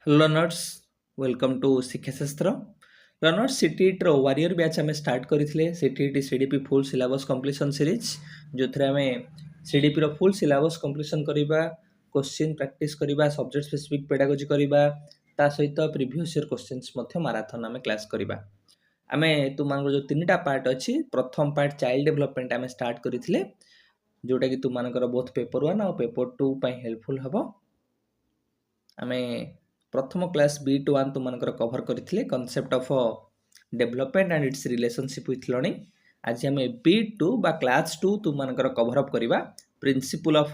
Learners welcome to शिक्षाशास्त्र learners CTET warrior batch आम start करते CTET CDP full syllabus completion series जो थे आम सीडीपी फुल सिलेबस कंप्लीशन करवा क्वेश्चन प्रैक्टिस करवा सब्जेक्ट स्पेसिफिक पेडागोजी करवा ता सहित प्रीवियस ईयर क्वेश्चंस मैराथन आम क्लास करवा आम तुम जो तीन टा पार्ट अच्छी प्रथम पार्ट चाइल्ड डेभलपमेंट आम स्टार्ट करते जोटा कि तुम बोथ पेपर 1 और पेपर 2 हेल्पफुल हम आम प्रथम क्लास B1 तुम कभर करते concept of development and it's relationship with learning. आज आम B2 बा क्लास 2 तुम कभर अप करवा principle of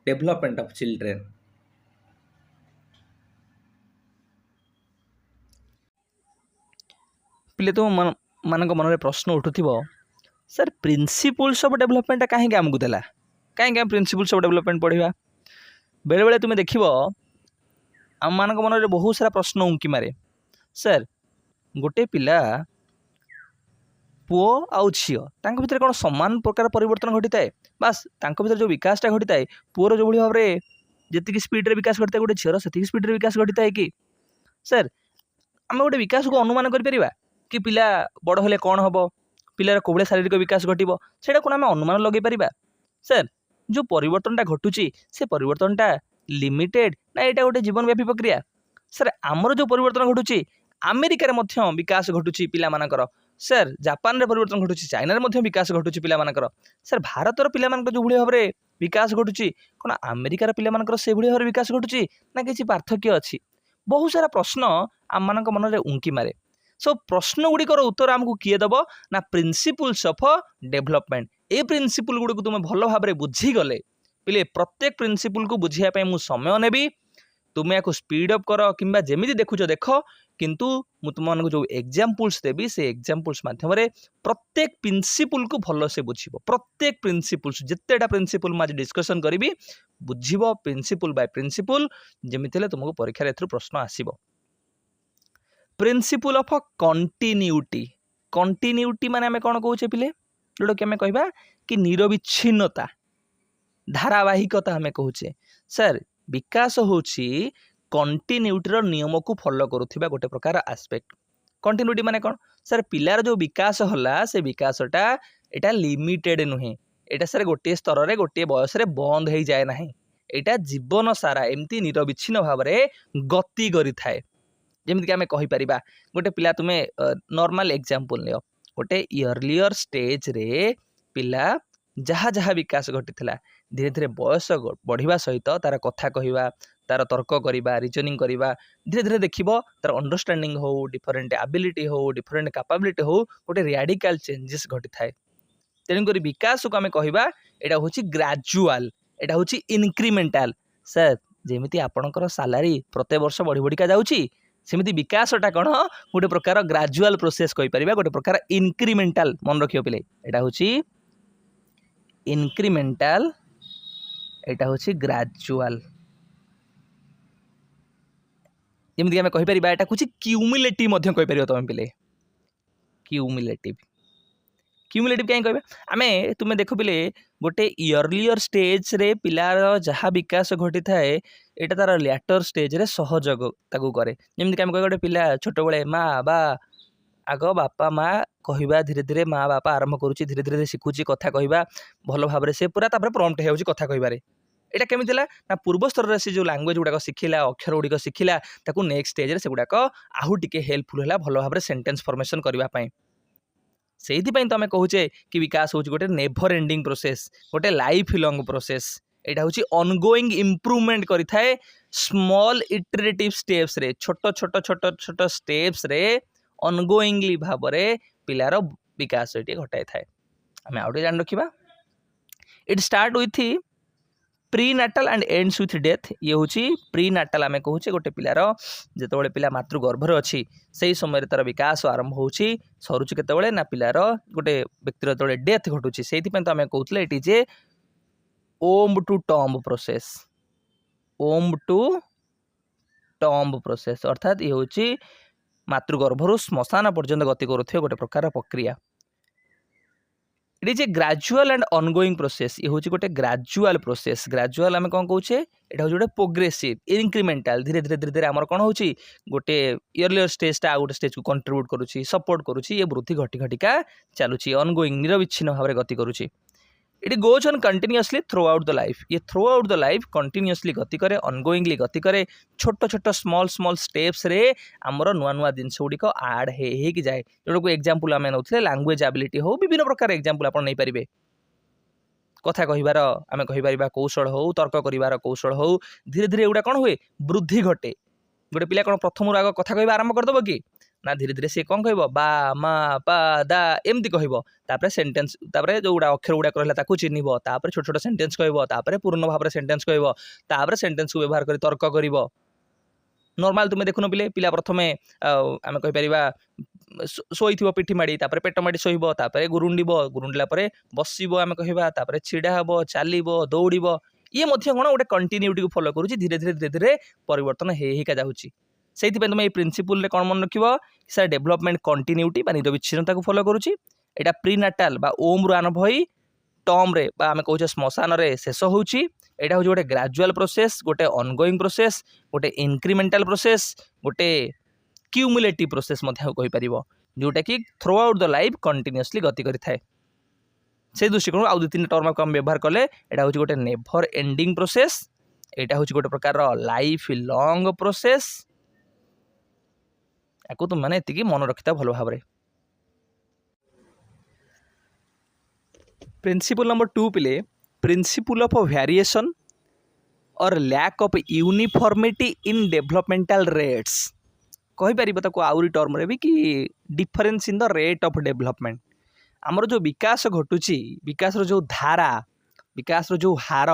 development of children. पिले तो मान मन प्रश्न उठुव सर प्रिंसिपल्स ऑफ डेवलपमेंट कहीं आमको देला कहीं आम प्रिंसिपल्स ऑफ डेवलपमेंट पढ़ा बेले बेले तुम देख आम मान मन में बहुत सारा प्रश्न उंकी मारे सर गोटे पिला पुओ आउ झील भितर कौन सामान प्रकार परिवर्तन घटी थाए बास भीतर जो विकासटा घटी थाए पुओर जो भाव में जी स्पीड्रे विकास घटी थाए गोटे झील से स्पीड्रे विकास घटी थाए कि सर आम गोटे विकास को अनुमान कर कि पिला बड़ हेले कौन हम पिलार कोभले शारीरिक विकास घटो से आम अनुमान लगे पार सर जो परिवर्तनटा घटुची से परिवर्तनटा लिमिटेड ना यहाँ गोटे जीवनव्यापी प्रक्रिया सर आमर जो परिवर्तन घटुची अमेरिकार विकास घटुची पिलामानकर सर जापान रे परिवर्तन घटुची चाइना रे विकास घटुची पिलामानकर सर भारतर पिलामानकर जो भाव में विकास घटुची कौन अमेरिकार पिलामानकर से भाव में विकास घटुची ना किसी पार्थक्य अच्छी बहुत सारा प्रश्न आम मान मन में उंकी मारे सो प्रश्न गुड़िकर उत्तर आमको किए दब ना principles of development a principle गुड़ को तुम भल भाव में बुझीगले पिले प्रत्येक प्रिंसिपल को बुझापी मुझे समय नेबी तुम्हें या स्पीड अप कर कि जमी देखुच देख किंतु मु तुम जो एग्जाम्पल्स देवी से एग्जाम्पल्स माध्यम प्रत्येक प्रिंसिपल को भल से बुझ प्रत्येक प्रिंसिपल्स जितेटा प्रिंसिपल आज डिस्कसन करी बुझ प्रिंसिपल बाय प्रिंसिपल जमी तुमको परीक्षा एथुर प्रश्न आसीबो प्रिंसिपल ऑफ कंटिन्यूटी कंटिन्यूटी माने आमे कौन कहूचे पिले जोटा कि आमे कहबा कि निरविच्छिन्नता धारावाहिकता आमे कहूचे सर विकास होची कंटिन्यूटी नियम को फॉलो करुथिबा गोटे प्रकार एस्पेक्ट कंटिन्यूटी माने कौन सर पिलार जो विकास होला से विकासटा एटा लिमिटेड नुहे एटा सर गोटे स्तर रे गोटे बयस रे बंद हो जाए ना एटा जीवन सारा एमती निरविच्छिन्न भाव में गति करि थाए जमीक आम कहीपर गोटे पिला तुम्हें नॉर्मल एग्जांपल लियो गोटे इयरलियर स्टेज रे पिला जहाँ जहाँ विकास घटी धीरे धीरे बयस बढ़िया सहित तार कथा कहवा तार तर्क करवा रिजनिंग करवा धीरे धीरे देख तार अंडरस्टैंडिंग हो डिफरेंट एबिलिटी हो डिफरेंट कैपेबिलिटी हो गोटे रैडिकल चेंजेस घटी थाए तेणुक विकास को आम कहवा यहाँ हूँ ग्राजुआल यहाँ हूँ इनक्रिमेंटाल सर जमी आपणकर सालारी प्रत्येक वर्ष बढ़ी बढ़िका जाऊँगी सेमती विकासटा कौन गोटे प्रकार ग्राजुआल प्रोसेस कहीपर गोटे प्रकार इनक्रिमेंटाल मन रखियो पिले यहाँ हूँ इनक्रिमेंटाल यहाँ हूँ ग्राजुआल जमीक आम कहीपर यहाँ हूँ क्यूमुलेटिव कहीपर तुम पिले क्यूमुलेटिव क्यूमुलेटिव कहीं कह आम तुम्हें देख पिले गोटे इयरलियर स्टेज रे पिलार जहाँ विकास घटी थाए यहाँ तार लैटर स्टेज रे सहयोग ताकू करे जमीक आम कह गोटे पिला छोट बड़े माँ बा आग बापा माँ कहवा धीरे धीरे माँ बापा आरंभ करुच्ची धीरे धीरे शिखुची कथा कहवा भल भाव से पूरा प्रम्प्ट हो कथा कहबारे एटा केमी ना पूर्व स्तर से जो लैंग्वेज गुड़ाक शिखिला अक्षर गुड़िक शिखिला ताकू नेक्स्ट स्टेज रे से गुड़ाक आहु टिके हेल्पफुल है भल भाव सेंटेंस फॉर्मेशन करने से तो आम कहूचे कि विकास हूँ गोटे नेभर एंडिंग प्रोसेस गोटे लाइफ लॉन्ग प्रोसेस यहाँ हूँ ऑनगोइंग इम्प्रूवमेंट करें स्मॉल इटरेटिव स्टेप्स रे छोट छोट छोट छोट स्टेप्स रे ऑनगोइंगली भाव में पिलार विकास ये घटाई थाए आम आउटे जान रखा it start with pre natal and ends with death ये हूँ प्री नाटाल आम कहूचे गोटे पिलार जिते पिला मातृगर्भर अच्छी से समय तार विकास आरंभ हो सरुची केतबेले ना पिलार गोटे व्यक्तिर जो डेथ घटुची से तो आम कहते it is a womb to tomb process womb to tomb process अर्थात ये हूँ मातृगर्भर श्मशान पर्यंत गति करुवे गोटे प्रकार प्रक्रिया it is a gradual and ongoing process ये हूँ गोटे ग्राजुअल प्रोसेस ग्राजुअल आम कौन कौचे यहाँ हूँ गोटे प्रोग्रेसिव इनक्रिमेंटाल धीरे धीरे धीरे धीरे आम कौन हो गोटे इयरलियर स्टेजटा गोटे स्टेज को कंट्रीब्यूट करुच्ची सपोर्ट करुच्ची ये वृद्धि घटी घटिका चलुची ऑनगोइंग निरविच्छिन्न भाव में गति करुच्ची it goes on continuously throughout the life ये throughout the life continuously गति करे ऑनगोइंगली गति करे छोट छोट स्मॉल स्मॉल स्टेप्स रे आमर नुआ नुआ जिनस गुड़िक आड हो जाए जोटा को एग्जांपल आम नौले लैंग्वेज एबिलिटी हो विभिन्न प्रकार एग्जांपल आप नहीं पारे कथा कहिबार आम कहीपर कौशल हो तर्क कर कौशल हो धीरे धीरे एगुड़ा कौन हुए वृद्धि घटे गोटे पिला कौन प्रथम आग कथा कह आरंभ करदेव कि ना धीरे धीरे सी कौन कह बा मा पा दा एमती कह सेन्टेन्स जो गुड़ा अक्षर गुड़ाक रहा चिन्हब तापर छोट छोट सेन्टेन्स कह पूर्ण भाव में सेन्टेन्स कह सेन्टेन्स को व्यवहार कर तर्क कर नॉर्मल तुम्हें देखुन पिले पिला प्रथमे आम कहीपर शोई पिठी माड़ी पेट माड़ी शोब गुरुंड गुरुंडला बसब आम कह छिड़ा हम चलो दौड़ ये कौन गोटे कंटिन्यूटी को फॉलो करुँच धीरे धीरे धीरे धीरे परिवर्तन होगा जाऊँगी से तुम ये प्रिंसिपल कौन मन रख सर डेभलपमेंट कंटिन्यूटी निरविच्छिन्नता को फॉलो करुँच एटा प्रीनाटाल ओम रु आरंभ हो टर्म रे आम कहे श्मशान रे शेष होउची एटा हूँ गोटे ग्राजुअल प्रोसेस गोटे ऑनगोइंग प्रोसेस गोटे इनक्रिमेंटाल प्रोसेस गोटे क्यूमुलेटिव प्रोसेस कहीपर जोटा कि through out the life continuously गति करें से दृष्टिकोण आउ 2-3 टर्म को व्यवहार कले एटा हूँ गोटे नेभर एंडिंग प्रोसेस एटा हूँ गोटे प्रकार लाइफ लॉन्ग प्रोसेस या तुम मैंने ये मन रखिता भल भाव प्रिंसिपल नंबर 2 पिले प्रिंसिपल ऑफ वेरिएशन और lack of uniformity in developmental rates कहीपर आउरी टर्म रे भी कि difference in the rate of development आमर जो विकास घटुची विकास जो धारा विकास जो हार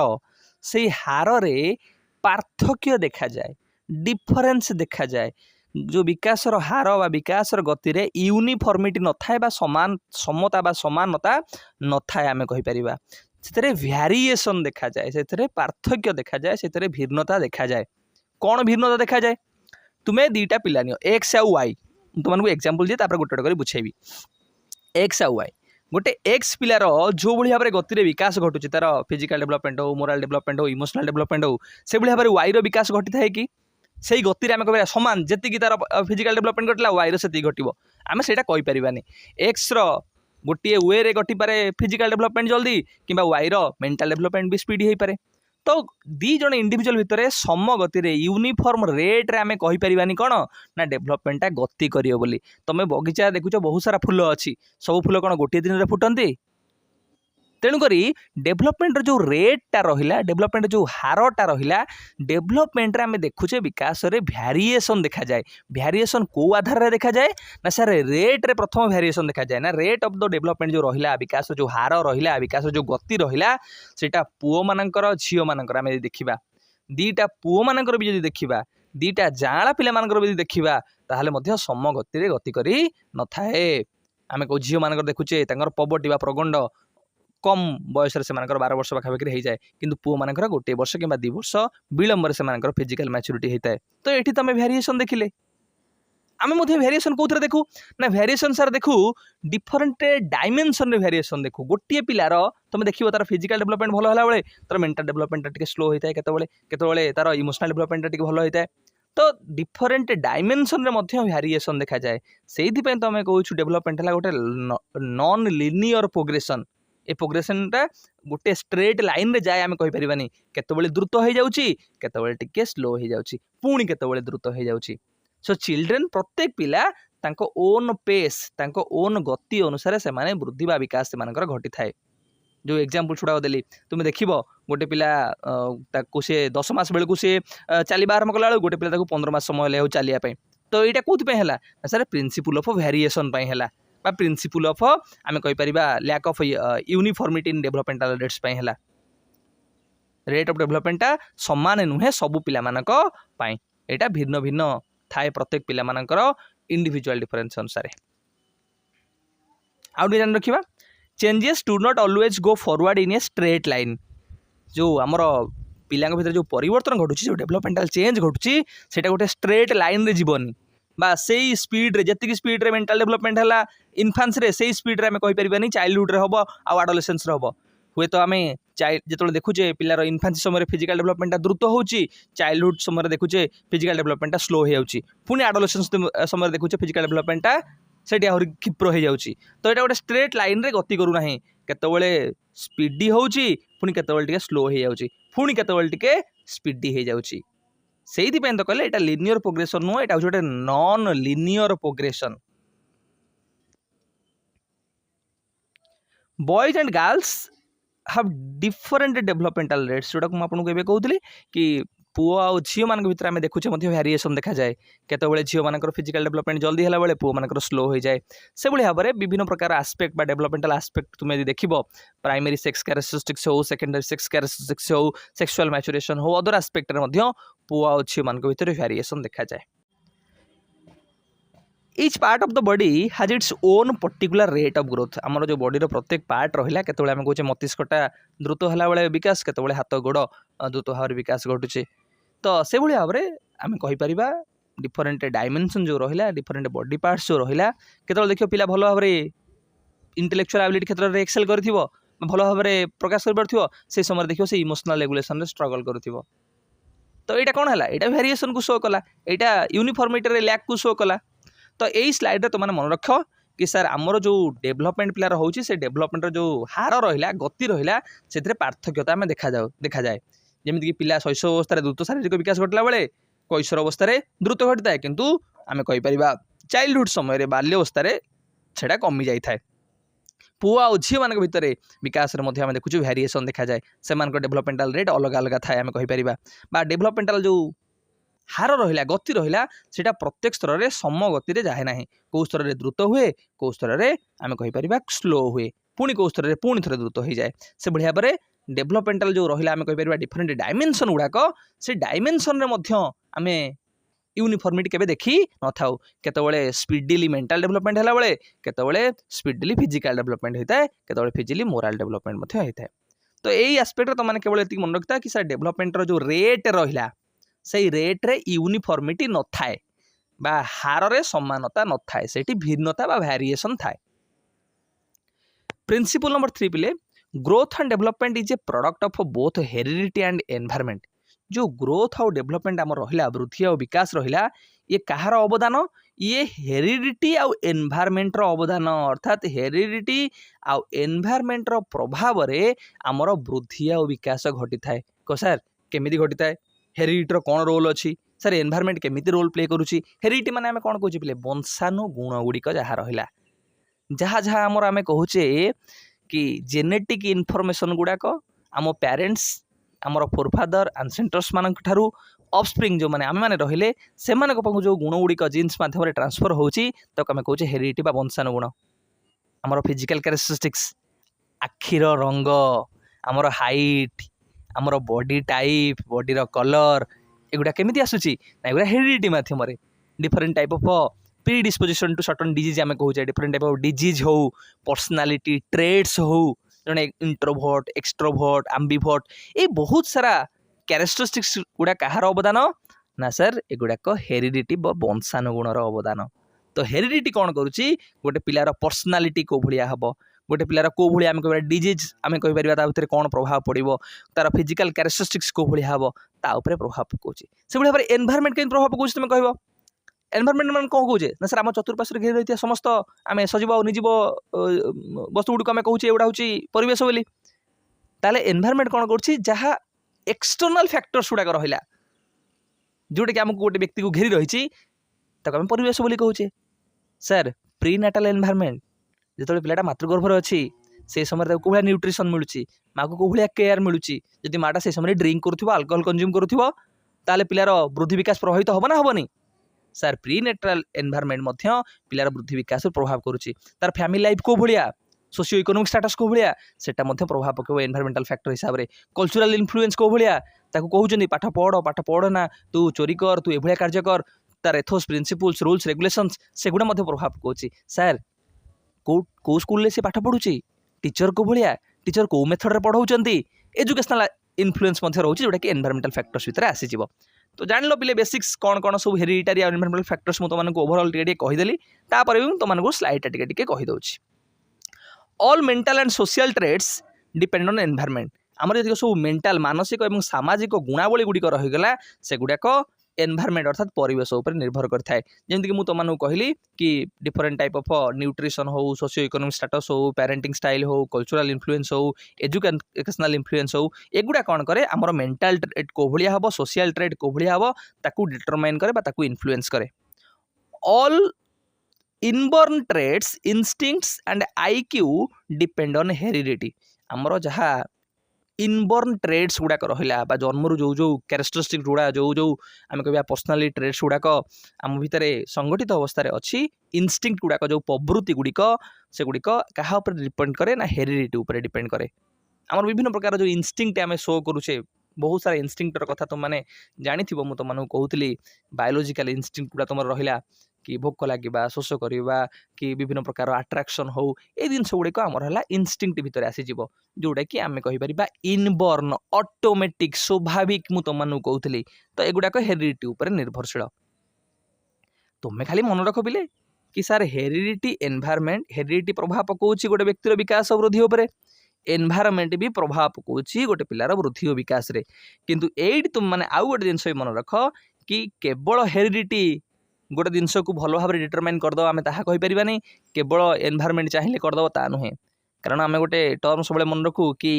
से हार रे पार्थक्य देखा जाए डिफरेंस देखा जाए जो विकास हार बा विकास गति रे यूनिफॉर्मिटी न थाए बा समान समता बा समानता न थाए आमे कहि परिबा से वेरिएशन देखा जाए से पार्थक्य देखा जाए से भिन्नता देखा जाए कौन भिन्नता देखा जाए तुम्हें 2टा पिला नियो एक्स आ वाई तुमको एग्जांपल दिए गोटे गोटे कर बुझेबी एक्स आ वाई गोटे एक्स पिलार जो भाई भाव में गति रे विकास घटुची तार फिजिकल डेवलपमेंट हो मोराल डेवलपमेंट हो इमोशनल डेवलपमेंट हो से भाई भाव में वाई रो विकास घटी थाए कि से गति रे आम कह सामान जी तार फिजिकल डेवलपमेंट घटला वाई रो घटो आम से कहींपारानी एक्स रो गोटे वे रे घटी पारे फिजिकल डेवलपमेंट जल्दी कि वाई रो मेंटल डेवलपमेंट भी स्पीड हो पारे तो दी जन इंडिविजुअल भितर सम गति रे यूनिफॉर्म रेट रे आम कहींपारानी कौन ना डेवलपमेंटा गति करियो बोली तुम बगीचा देखुच बहुत सारा फूल अच्छी सब फूल कौन गोटे दिन में फुटती तेणुक डेवलपमेंट जो रेटा रहा डेवलपमेंट जो हारटा रहा डेवलपमेंट आम देखुचे विकास रे वेरिएशन देखा जाए वेरिएशन को आधार रे देखा जाए ना सर रेट रे प्रथम वेरिएशन देखा जाए ना रेट ऑफ द डेवलपमेंट जो रहा विकास जो हार रहा विकास जो गति रहा सेटा पुओ मानकर झील मानकर आम देखा 2टा पुओ मानकर भी जब देखा 2टा जाँला पिला मानकर भी देखा ताहले सम गति रे गति करी न थाए आम कौ झील मानकर देखुचे पवर्टी बा प्रगंड कम बयस से 12 वर्ष पाखापाखि हो जाए कि पुओ मानकर गोटे वर्ष कि 2 वर्ष विलंबर से फिजिकल मैच्योरिटी होता है तो ये तुम वेरिएशन देखिले आम वेरिएशन कौन देखू ना वेरिएशन सार देखू डिफरेंट डायमेंशन रे वेरिएशन देखू गोटे पिलार तुम देखो तार फिजिकल डेवलपमेंट भल होला बेले तार मेंटल डेवलपमेंट स्लो होता है केतबेले तार इमोशनल डेवलपमेंट भल होता है तो डिफरेंट डायमेंशन रे मध्य वेरिएशन देखा जाए से तुम कहूँ डेवलपमेंट है गोटे नॉन लिनियर प्रोग्रेशन ए प्रोग्रेशनटा गोटे स्ट्रेट लाइन रे जाए आम कहींपारानी केतबेले द्रुत हो जाउची केतबेले टिके स्लो हो जाउची पुणी केतबेले द्रुत हो जाउची सो चिल्ड्रेन प्रत्येक पिला तांको ओन पेस तांको ओन गति अनुसार से माने वृद्धि बा विकास से घटी थाए जो एग्जांपल छुड़ा देली तुम देखिबो गोटे पिला ताको से 10 मास बेलू से चलवा आरंभ कला गोटे पिला ताको 15 मास समय ले चलिया तो यहाँ कौन है सर प्रिंसिपल ऑफ वेरिएशन है प्रिंसिपल ऑफ आम कहीपर lack of uniformity in developmental rates है रेट ऑफ डेवलपमेंटा समान नुहे सबू पिला मानक पाई एटा भिन्न भिन्न थाए प्रत्येक पिला मानकर इंडिविजुअल डिफरेंस अनुसार आउ जान रखिबा changes do not always go forward in a straight line जो आमर पिला भीतर जो परिवर्तन घटुची जो डेवलपमेंटल चेंज घटुची सेटा गोटे स्ट्रेट लाइन रे जीवनी बा सेई स्पीड रे जतिक स्पीड रे मेंटल डेवलपमेंट हला इन्फांस रे सेई स्पीड रे आमे कहि परिबानी चाइल्डहुड रे हबो आ एडोलेसेंस रे हबो हुए तो आमे जेतोले देखुचे पिलार इन्फांसी समय फिजिकल डेवलपमेंट द्रुत होउची चाइल्डहुड समय देखुचे फिजिकल डेवलपमेंट स्लो हो जाउची पुनी एडोलेसेंस समय देखुचे फिजिकल डेवलपमेंट सेठी आहुरी क्षिप्र हो जाउची तो एटा गोटे स्ट्रेट लाइन रे गति करू नाही केतबेले स्पीडी होउची पुनी केतबेले टिके स्लो हो जाउची पुनी केतबेले टिके स्पीडी हो जाउची सेहिथि पेन तो कहले एटा लिनियर प्रोग्रेशन नो एटा गोटे non linear progression boys and girls have different developmental rates जोटा को आपको एबे कहउतली कि पुओ आ झियो मान भीतर आमे देखुचे मध्ये वेरिएशन देखा जाए केतबेले झियो मानकर फिजिकल डेवलपमेंट जल्दी हला बेले पुओ मानकर स्लो हो जाए से भली भाबरे विभिन्न प्रकार एस्पेक्ट बा डेवलपमेंटल एस्पेक्ट तुमे यदि देखिबो प्राइमरी सेक्स कैरेक्टरिस्टिक्स हो सेकेंडरी सेक्स कैरेक्टरिस्टिक्स हो सेक्सुअल मैच्योरेशन हो अदर एस्पेक्ट रे मध्ये पुओ आ झियो मान भीतर वेरिएशन देखा जाए each part of the body has its own particular rate of growth आमर जो बॉडी रो प्रत्येक पार्ट रहिला केतबेले आमे कहूचे मस्तिष्कटा द्रुत हला बेले विकास केतबेले हाथ गोड़ द्रुत भाव विकास घटुचे तो से भली भाबरे आमे कहि परिबा डिफरेंट डायमेंशन जो रहिला डिफरेंट बॉडी पार्ट्स जो रहिला केतबेले देखियो पिला भलो भाबरे इंटेलेक्चुअल एबिलिटी क्षेत्र रे एक्सेल करथिबो भलो भाबरे प्रकाश कर परथिबो से समय देखियो से इमोशनल रेगुलेशन रे स्ट्रगल करथिबो तो एटा कोन हला एटा वेरिएशन को शो कला एटा यूनिफॉर्मिटी रे लैक को शो कला तो यही स्लाइड तो मैंने मन रख कि सर आमर जो डेवलपमेंट पिलार होची से डेवलपमेंट जो हार रहिला गति रहिला से पार्थक्यता आम देखा जाए जमीन कि पिला शैशव अवस्था द्रुत शारीरिक विकास घटला बेले कैशोर अवस्था द्रुत घटी था किंतु आम कहीपर चाइल्डहुड समय बाल्य अवस्था से कमी जाए पुओ आ झील मान भितर विकास में देखुଛୁ वेरिएशन देखा जाए से डेवलपमेंटाल रेट अलग अलग थाए आम कहीपर बा डेवलपमेंटाल जो हार रहिला गति रहिला सेटा प्रत्येक स्तर रे सम गति रे जाए नाही को स्तर रे द्रुत हुए को स्तर रे आमे कहि परिबा स्लो हुए पुनी को स्तर रे पुनी थरे द्रुत हो जाए से बढ़िया बरे डेवलपमेंटल जो रहिला आमे कहि परिबा डिफरेंट डायमेंशन गुडा को से डायमेंशन रे मध्य आमे यूनिफॉर्मिटी केबे देखि न थाउ केतबेले स्पीडली मेंटल डेवलपमेंट हला बेले केतबेले स्पीडली फिजिकल डेवलपमेंट होइता केतबेले फिजिकली मोरल डेवलपमेंट मध्य होइता तो एई एस्पेक्ट तो माने केवल एति मन रखता कि सर डेवलपमेंट रो जो रेट रहिला से रेट रे यूनिफॉर्मिटी न थाए बा हार रे समानता न थाए सेठी भिन्नता बा वेरिएशन थाए प्रिंसिपल नंबर 3 पिले growth and development is a product of both heredity and environment जो ग्रोथ और डेवलपमेंट आम रहिला वृद्धि और विकास रहिला ये कहार अवदान ये हेरिडिटी आउ एनवायरनमेंट रो अवदान अर्थात हेरिडिटी आउ एनवायरनमेंट रो प्रभाव रे आमर वृद्धि और विकास घटी थाए को सर केमिति घटी थाए हेरिडिटी रो कौन रोल अच्छी सर एनवायरनमेंट केमिति रोल प्ले करुच्ची हेरिडिटी माने आमे कौन कहूँ पिले वंशानुगुण गुड़िक जहाँ रहिला जहाँ जहाँ आमर आमे कहूचे कि जेनेटिक इनफॉरमेशन गुड़ाक आम पेरेंट्स आमर फोरफादर एंसेस्टर्स मान ठारू ऑफस्प्रिंग जो माने आमे माने रहिले से माने को जो गुण गुड़िक जीन्स माध्यम रे ट्रांसफर होची तो आमे कहूचे हेरिडिटी बा वंशानुगुण आमर फिजिकल कैरेक्टरिस्टिक्स आखिर रंग आमर हाइट आमर बॉडी टाइप बॉडी रो कलर एगुडा केमिति आसुची ना एगुडा हेरिडिटी माध्यम रे different type of predisposition to certain disease आमे कहूचे डिफरेंट टाइप ऑफ डिजीज हो पर्सनालिटी ट्रेड्स हो जने इंट्रोवर्ट एक्सट्रोवर्ट एम्बिवर्ट ए बहुत सारा कैरेक्टरिस्टिक्स गुडा कहार अवदान ना सर एगुडा को हेरिडिटी वंशानुगुण रो अवदान तो हेरिडिटी कौन करुची गोटे पिलार पर्सनालिटी को भलिया हबो गोटे पिलार को भली आमे कहबा डिजीज आमे कहि परिबा ता भितर कोन प्रभाव पड़िबो तार फिजिकल कैरेक्टरिस्टिक्स को भली हबो ता ऊपर प्रभाव पकोची से भली भाबरे एनवायरनमेंट केन प्रभाव पकोची तुमे कहबो एनवायरनमेंट मान कोन कहूचे ना सर आम चतुर्पार्श्व घेरि रहितिया समस्त आमे सजीव और निजीव वस्तु गुडी आमे कहूचे एवडा होची परिवेश बोली ताले एनवायरनमेंट कोन करछि जहा एक्सटर्नल फैक्टर्स गुडा रहिला जोटे कि हमको गोटे व्यक्ति को घेरि रहिछि ताको आमे परिवेश बोली कहूचे सर प्रीनाटाल एनवायरनमेंट जो पिलाटा मातृगर्भर अच्छी से समय कौ भाया न्यूट्रिशन मिलूँ माँ को कौ भाया केयर मिलूँ जदि माटा से समय ड्रिंक करुवा अल्कोहल कंज्यूम करुवा ताले पिलार वृद्धि विकास प्रभावित हम ना हेनी सर प्रीनेटाल एनवायरनमेंट पिलार वृद्धि विकास प्रभाव करुच्ची तार फैमिली लाइफ को भाया सोशियो इकोनोमिक स्टेटस को भाया सेटा प्रभाव पकेब एनवायरनमेंटल फैक्टर हिसाब से कल्चरल इन्फ्लुएंस को भाया कहते पाठ पढ़ ना तू चोरी कर तू एभलिया कार्य कर तार एथोस प्रिंसिपल्स रूल्स रेगुलेशंस सेगुड़ा प्रभाव पकाउछि सर को स्कूल से पाठ पढ़ुची टीचर को भाया टीचर को मेथड रे पढ़ाउछंती एजुकेशनल इन्फ्लुएंस रोचे जोटा कि एनवायरनमेंटल फैक्टर्स भितर आसीजिवो तो जान लो पिले बेसिक्स कौन कौन सब हेरिडिटरी और एनवायरमेंटल फैक्टर्स मुझे तुमको ओवरऑल टिके कहीदेली तापर भी तुमको स्लाइड टिके कहीदे all mental and social traits depend on environment आमर जो सब मेंटल मानसिक और सामाजिक गुणावली गुड़िक रहीगला से गुड़ाक एनवायरमेंट अर्थात परिवेश उपर निर्भर करता है जमीक मुझे तुमको कहली कि डिफरेंट टाइप ऑफ न्यूट्रिशन हो सोशियो इकोनॉमिक स्टेटस हो पेरेंटिंग स्टाइल हो कल्चरल इन्फ्लुएंस हो एजुकेशनल इन्फ्लुएंस हो एगुड़ा कौन करे आमर मेंटल ट्रेड को भाया हम सोशल ट्रेड को भाया हम ताकू डिटरमाइन करे इन्फ्लुएंस करे all inborn traits instincts and IQ depend on heredity आमर जहाँ इनबॉर्न ट्रेड्स गुड़ाक रहा जन्मर जो जो कैरेक्टरिस्टिक्स गुड़ा जो जो आम कह पर्सनाली ट्रेड्स गुड़ाक आम भितर संगठित अवस्था अच्छी इनस्टिंक्ट गुड़ाक जो प्रवृत्ति गुड़िक से गुड़िक क्या डिपेंड करे ना हेरिडिटी उपर डिपेंड करे आम विभिन्न प्रकार जो इनस्टिंक्ट आम शो करुचे बहुत सारा इनस्टिंक्टर कथा तुम मैंने जानी मुझे तुमको कहूली बायोलोजिकल इनस्टिंक्ट गुड़ा तुम रहा कि भोक लगे शोष करवा कि विभिन्न प्रकार अट्राक्शन हो ये जिनस गुड़िक आमर है इनस्टिंक्ट भितर आसीज जोटा कि आम कहीपर इनबॉर्न ऑटोमेटिक स्वाभाविक मुझे तुमको कहूली तो एगुड़ाक हेरिडिटी उपर निर्भरशील तुम्हें खाली मन रख पिले कि सार हेरिडिटी एनवायरमेंट हेरिडिटी प्रभाव पकाउछि गोटे व्यक्तिर विकास वृद्धि उपर एनवायरमेंट भी प्रभाव पकाउछि गोटे पिलार वृद्धि और विकास रे किंतु एइट तुम माने आउ गोटे जिनस मन रख कि केवल हेरिडिटी गोटे जिनस को भल भाव डिटरमाइन करदे आम ताहा कहि परिबा नहीं केवल एनवायरमेंट चाहिए करदे ता नुहे कारण आम गोटे टर्म सब मन रखू कि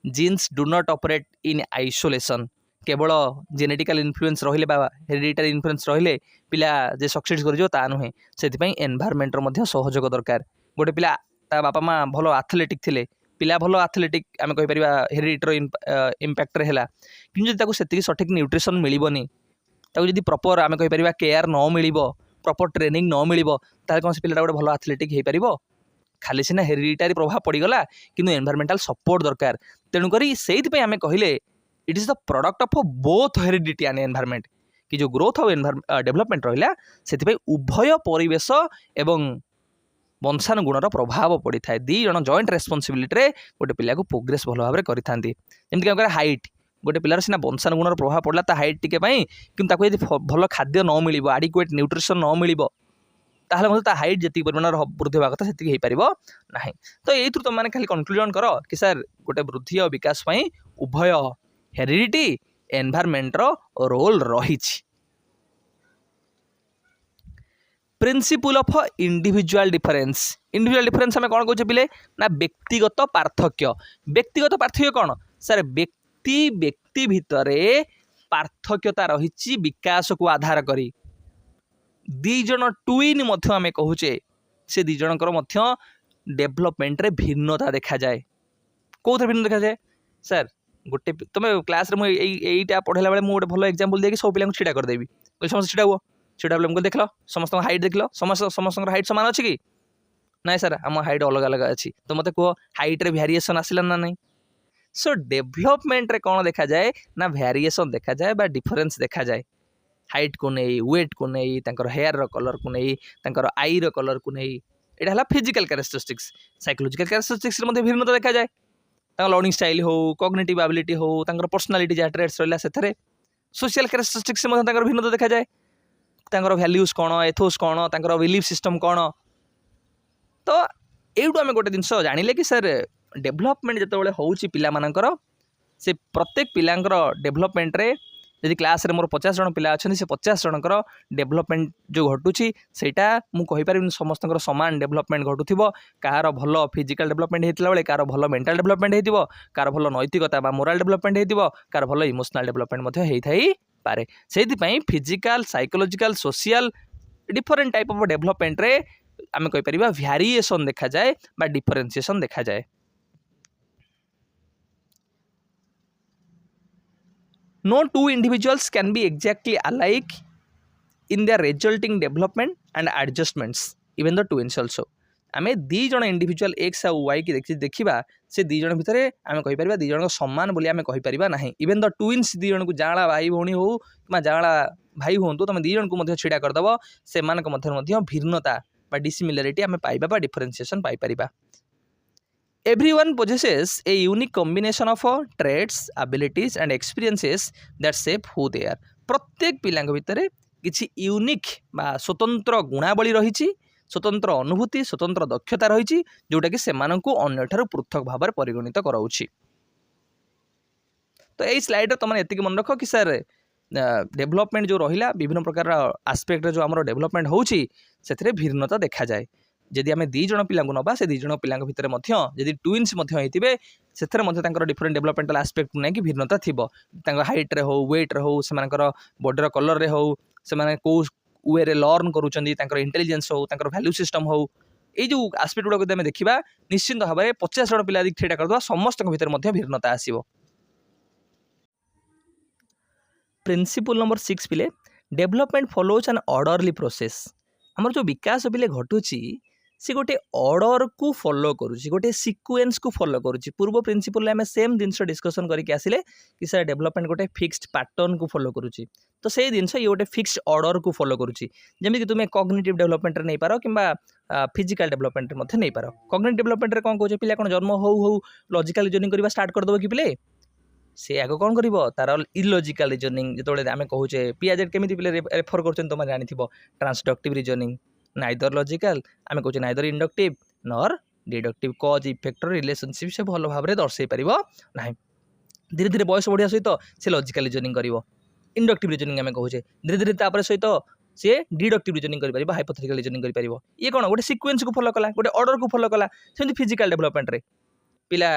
genes do not operate in isolation केवल जेनेटिकल इन्फ्लुएंस रहिले बा हेरिडिटरी इन्फ्लुएंस रहिले पिला जे सक्सेस करिजो ता नुहे सेति एनवायरमेंट रो मध्य सहयोग दरकार गोटे पिला ता बापा माँ भल एथलेटिक थिले पिला भल एथलेटिक आम कहि परिबा हेरिडिटरी इंपैक्ट रे हैला किंतु ताको सेति सठिक न्यूट्रिशन मिलिबनी ताको जदि प्रॉपर आम कहि परिबा केयर न मिलिबो प्रॉपर ट्रेनिंग न मिलिबो ताले कोन से पिलाटा गोटे भल एथलेटिक हेइ परिबो खाली सिना हेरिडिटरी प्रभाव पड़गला किंतु एनवायरमेंटल सपोर्ट दरकार तेणुकरी से आम कहले it is the product of both heredity and environment कि जो ग्रोथ और डेवलपमेंट रहा से उभय परिवेश एवं वंशानुगुणर प्रभाव पड़ी था दी जन जॉइंट रेस्पॉन्सिबिलिटी गोटे पिला को प्रोग्रेस भल भाव करती जमीक हाइट गोटे पिलार सिना वंशानुगुणर प्रभाव पड़ला ता हाइट टिके कि भल खाद्य न मिल आडिक्वेट न्यूट्रिशन न मिल ताहले मतलब ता हाइट जी परिमाण वृद्धि होगा कथा से ना तो ये तुम मैंने खाली कनक्लूजन कर कि सर गोटे वृद्धि और विकास उभय हेरिडिटी एनवायरमेंट रोल रही प्रिंसिपल ऑफ इंडिविजुअल डिफरेंस आम कौन कहे पिले ना व्यक्तिगत पार्थक्य कौन सर व्यक्ति भितर पार्थक्यता रही विकास को आधार करी दी जन ट्विन मध्य आम कहूचे से दी जनकर मध्य डेभलपमेंट रे भिन्नता देखा जाए कौन भिन्न देखा जाए सर गोटे तुम क्लास मुझे पढ़ेला बेले मुझे भल एग्जांपल देकी सब पिला छिड़ा करदेवी समस्त छिड़ा हुआ छिड़ा बोले मुझे देख लो समस्त हाइट देख लो समस्त हाइट सामान अच्छी कि ना सर आम हाइट अलग अलग अच्छी तो मत कह हाइट रे वेरिएशन आसला ना नहीं सो डेभलपमेंट रे कौन देखा जाए ना वेरिएशन देखा जाए बा डिफरेंस देखा जाए हाइट को नहीं वेट को नहीं तांकर हेयर रो कलर को नहीं तांकर आई रो कलर को नहीं एटा हला फिजिकल कैरेक्टरिस्टिक्स साइकोलॉजिकल कैरेक्टरिस्टिक्स रे मध्ये भिन्नता देखा जाए तांकर लर्निंग स्टाइल हो कॉग्निटिव एबिलिटी हो तांकर पर्सनालिटी जा ट्रेट्स रहला सेथरे सोशल कैरेक्टरिस्टिक्स मध्ये तांकर भिन्नता देखा जाए तांकर वैल्यूज कौन एथोस कौन तांकर बिलीफ सिस्टम कौन तो एइटू आम गोटे जिनस जानिले कि सर डेभलपमेंट जिते होउची पिला मानकर से प्रत्येक पिलांकर डेभलपमेंट रे यदि क्लास रे मोर 50 जन पिला अच्छे से 50 जनकर डेभलपमेंट जो घटुची सेटा मु कहि पारिबिन समस्त समान डेभलपमेंट घटुथिबो कार भल फिजिकल डेभलपमेंट हेतिला बेले कार भल मेंटल डेभलपमेंट हेतिबो कार भल नैतिकता बा मोराल डेभलपमेंट हेतिबो कार भल इमोशनल डेभलपमेंट मध्ये हेइथाई पारे सेति पई physical psychological social different type of development रे आमे कहि परिबा वेरिएशन देखा जाए बा डिफरेंशिएशन देखा जाए No two individuals can be exactly alike in their resulting development and adjustments, even the twins also. आमे दी जन इंडिविजुअल एक्स आ वाई की देखिबा से दी जन भितरे आमे कहि परिबा दी जन समान बोली आमे कहि परिबा नाही इवन द ट्विन्स दी जन को जांला भाई भौणी हो किमा जांला भाई होंतु तमे दी जन को मध्ये छिडा कर दबो से मान को मध्ये भिन्नता बा डिसिमिलरिटी आमे पाइबा बा डिफरेंशिएशन पाइ परिबा Everyone possesses a unique combination of traits, abilities and experiences that shape who they are. प्रत्येक पिला भितर किसी यूनिक बा स्वतंत्र गुणावली रही, स्वतंत्र अनुभूति, स्वतंत्र दक्षता रही, जोटा कि से अन्य पृथक भाव में परिगणित कराऊँच। तो यही स्लाइड तुम ये मन रख कि सर डेभलपमेंट जो रहा विभिन्न प्रकार आस्पेक्ट जो आम डेभलपमेंट होची से भिन्नता देखा जाए। जदि आम दीज पिला नवा से दीज पिला भितर जदि ट्विन्स होते से डिफरेंट डेभलपमेंटल आस्पेक्ट नहीं कि भिन्नता थी हाइट्रे हो वेट्रे हो से बॉडीर कलर हो से कौ वे लर्न करूँ इंटेलिजेंस हो वैल्यू सिस्टम हो ये जो आस्पेक्ट गुड़ा आम देखा निश्चित भाव में 50 जन पिला ठेटा करदे समस्त भितर भिन्नता आसो। प्रिंसिपल नंबर 6 पिले development follows an orderly process. आमर जो विकास पिले घटुची सी गोटे ऑर्डर को फॉलो करुच्ची, गोटे सीक्वेंस को फॉलो करुच्ची। पूर्व प्रिंसिपल आम सेम जिनस डिस्कसन करके आसिले कि सर डेभलपमेंट गोटे फिक्स्ड पैटर्न को फॉलो करुच्ची, तो से जिनस ये गोटे फिक्स्ड ऑर्डर को फॉलो करुच्ची। जमीक तुम कॉग्निटिव डेभलपमेंट नहीं पार कि फिजिकल डेभलपमेंट नहीं पार। कॉग्निटिव डेभलपमेंट कौन कौन पिला कौन जन्म हो लॉजिकल रीजनिंग करवा स्टार्ट करदेव कि पिले से आग कौन कर तार इलॉजिकल रीजनिंग जो आम कहे पियाजेड केमी पिले रेफर कर तुम जानी ट्रांसडक्टिव रीजनिंग नाइदर लॉजिकल आम कहे नाइदर इंडक्टिव नर डिडक्टिव कज इफेक्टर रिलेशनशिप से भल भाव में दर्शे पार ना। धीरे धीरे बयस बढ़िया सहित से लॉजिकल रीजनिंग कर इंडक्टिव रीजनिंग आम कहे धीरे धीरे सहित सी डिडक्टिव रीजनिंग कर हाइपोथेटिकल रीजनिंग कर ये कौन गोटे सीक्वेंस को फॉलो कला गोटे ऑर्डर को फॉलो कला। सेमती फिजिकल डेभलपमेंट रे पिला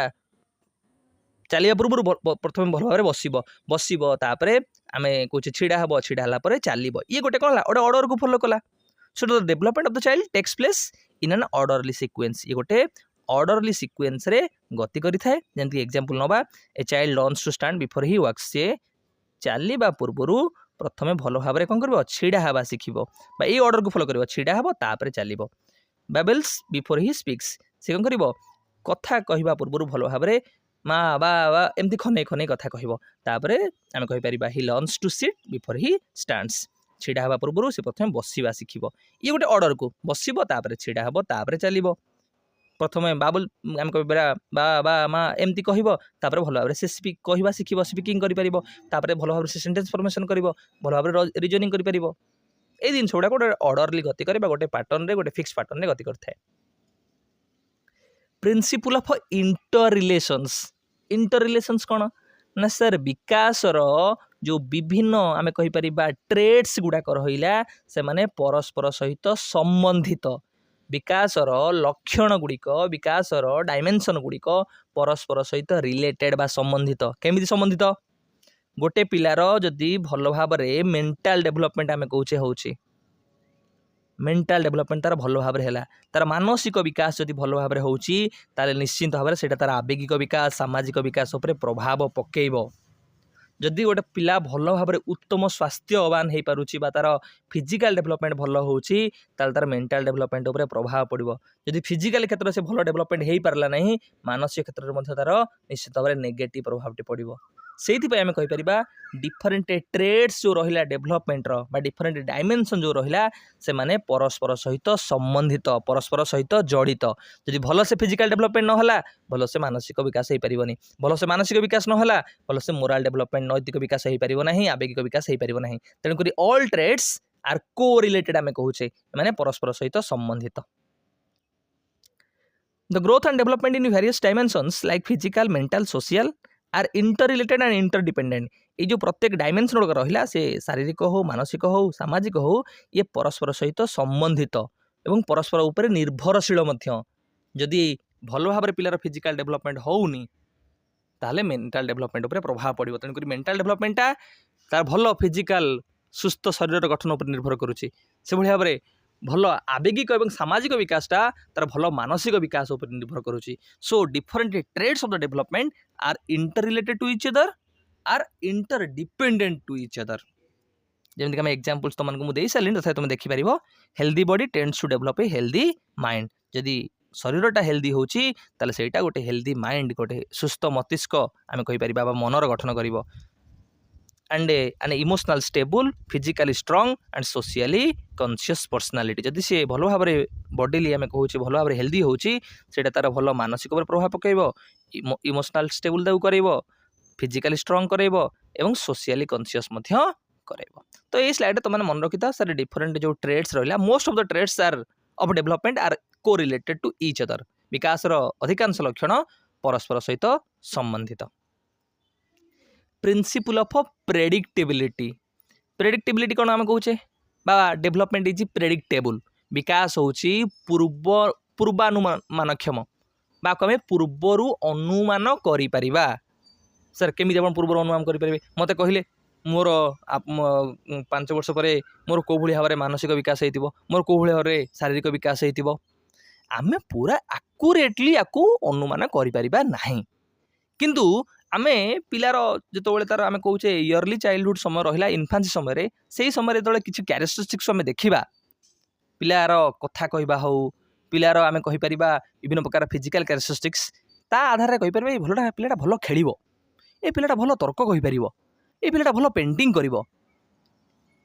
चलिया पूर्व प्रथम भल भाव बसब तापर आम कहे छिड़ा हे छिड़ा चलो ये गोटे कौन गोटे ऑर्डर को फॉलो कला। So the development of the child takes place in an orderly sequence. ये गोटे ऑर्डरली सीक्वेंस रे गति करि थाए। जेंति एग्जांपल नबा a child learns to stand before he walks. से चलवा पूर्व प्रथम भल भाव में कौन कर छिड़ा हवा शिखब बा ये ऑर्डर को फॉलो कर छिड़ा हे तापर चलो। बेबल्स बिफोर ही स्पीक्स से कौन कर कथा कहवा पूर्व भल भाव में माँ बा एमती खने खने कथा कहपर आम कहीपर he learns to sit before he stands. छिड़ा हवा पूर्व से प्रथम बसवा शिखब ये गोटे ऑर्डर को बसब तापर छिड़ा हे तापर चलो। प्रथम बाबुल आम कह बा बा माँ एमती कहपर भल भाव से कहवा शिखब स्पीकिंग कर भल भाव से सेंटेंस फॉर्मेशन कर भल भाव रीजनिंग कर ये जिन गुड़ा गोटे ऑर्डरली गति करे गोटे पैटर्न रे गोटे फिक्स पैटर्न रे गति करथाए। प्रिंसिपल ऑफ इंटर रिलेशंस कौन ना सर विकासर जो विभिन्न आम कहीपर ट्रेड्स गुड़ाक रहा से माने परस्पर सहित संबंधित विकासर लक्षण गुड़िक विकासर डायमेंशन गुड़िक परस्पर सहित रिलेटेड बा संबंधित। केमिति संबंधित गोटे पिलार जदि भल भाव में मेंटल डेभलपमेंट आम कहे होची मेंटल डेभलपमेंट तार भल भाव में है तार मानसिक विकास जदि भल भाव में होची ताले निश्चित भाव में सेटा तार आवेगिक विकास सामाजिक विकास उपर प्रभाव पकेइब। जदि गोटे पिला भल भाव में उत्तम स्वास्थ्यवान हो पारुची बा तार फिजिकल डेभलपमेंट भल होची ताल तार मेंटल डेभलपमेंट उपर प्रभाव पड़ो। जदि फिजिकल क्षेत्र से भल डेभलपमेंट हो पारला नहीं मानसिक क्षेत्र में तार निश्चित भाव में नेगेटिव प्रभाव पड़ो। से आम कहीपर डिफरेंट ट्रेड्स जो रहा डेभलपमेंट बा डिफरेंट डायमेंशन जो रहा से माने परस्पर सहित संबंधित परस्पर सहित जड़ित। जदि भल से फिजिकल डेभलपमेंट ना भल से मानसिक विकास हो पारनी भल से मानसिक विकास ना भल से मोराल डेभलपमेंट नैतिक विकास हो पार ना आवेगिक विकास हो पार ना। तेणुक ऑल ट्रेड्स आर को रिलेटेड आम कहे माने परस्पर सहित संबंधित। The growth and development in various dimensions like physical mental social are interrelated and interdependent. ये जो प्रत्येक डायमेंशन गुड़ाक रहा से शारीरिक हो मानसिक हो सामाजिक हो ये परस्पर सहित संबंधित एवं परस्पर उपर निर्भरशील। जदि भल भाव में पिलार फिजिकल डेभलपमेंट होनी ताले मेंटल डेभलपमेंट उपर प्रभाव पड़ो। तेणुक मेंटल डेभलपमेंटा तार भल फिजिकल सुस्थ शरीर गठन उपर निर्भर करुच्ची से भाव में भल आवेगिक और सामाजिक विकासटा तार भल मानसिक विकास उपर निर्भर करुच्ची। So different traits of the development are interrelated to each other are interdependent to each other. जमीक आम एग्जांपल्स तुमको मुझे सारे तथा तुम देखिपर healthy body tends to develop a healthy mind. जदि शरीरटा हेल्दी होची ताले सेटा गोटे हेल्दी माइंड गोटे सुस्थ मस्तिष्क आम कहीपर मनर गठन कर and an emotional stable physically स्ट्रंग and socially conscious personality. जदि सी भल भाव में बॉडीली आम कहे भल भाव में हेल्दी होची सेटा तार भल मानसिक उपर प्रभाव पकेइबो इमोशनल स्टेबल दाउ करेइबो फिजिकली स्ट्रंग करेइबो एवं सोशियली कॉन्शियस मध्य कराइबो। तो ये स्लाइड तुम मन रखी था सर डिफरेंट जो ट्रेड्स रहा most of the traits are of development are को रिलेटेड टू ईच अदर विकास अधिकांश लक्षण परस्पर सहित संबंधित। प्रिंसिपल ऑफ प्रेडिक्टेबिलिटी प्रेडिक्टेबिलिटी कौन आम कहे बा डेवलपमेंट इज प्रेडिक्टेबल विकास होची पूर्वानुमानक्षम बा आम पूर्वर अनुमान करिपरिबा। सर केमी आप पूर्व अनुमान करेंगे मत कहले मोर 5 वर्ष पर मोर कौ भाव में मानसिक विकास हो मोर कौ भाव में शारीरिक विकास हो आम पूरा आकुरेटली या अनुमान करिपरिबा नाही। किंतु आमे पिलार जो तार आम कहे इयरली चाइल्डहुड समय रहा इन्फान्सी समय से समय जो किसी क्यारेक्टरिस्टिक्स आम देखा पिलार कथा कहवा हो पिलार आम कहीपर विभिन्न प्रकार फिजिकल क्यारेक्टरिस्टिक्स ता आधार कहीपर भलटा पिलाटा भल खेल ए पिलाटा भल तर्क कहीपर ए पिलाटा भल पेंटिंग कर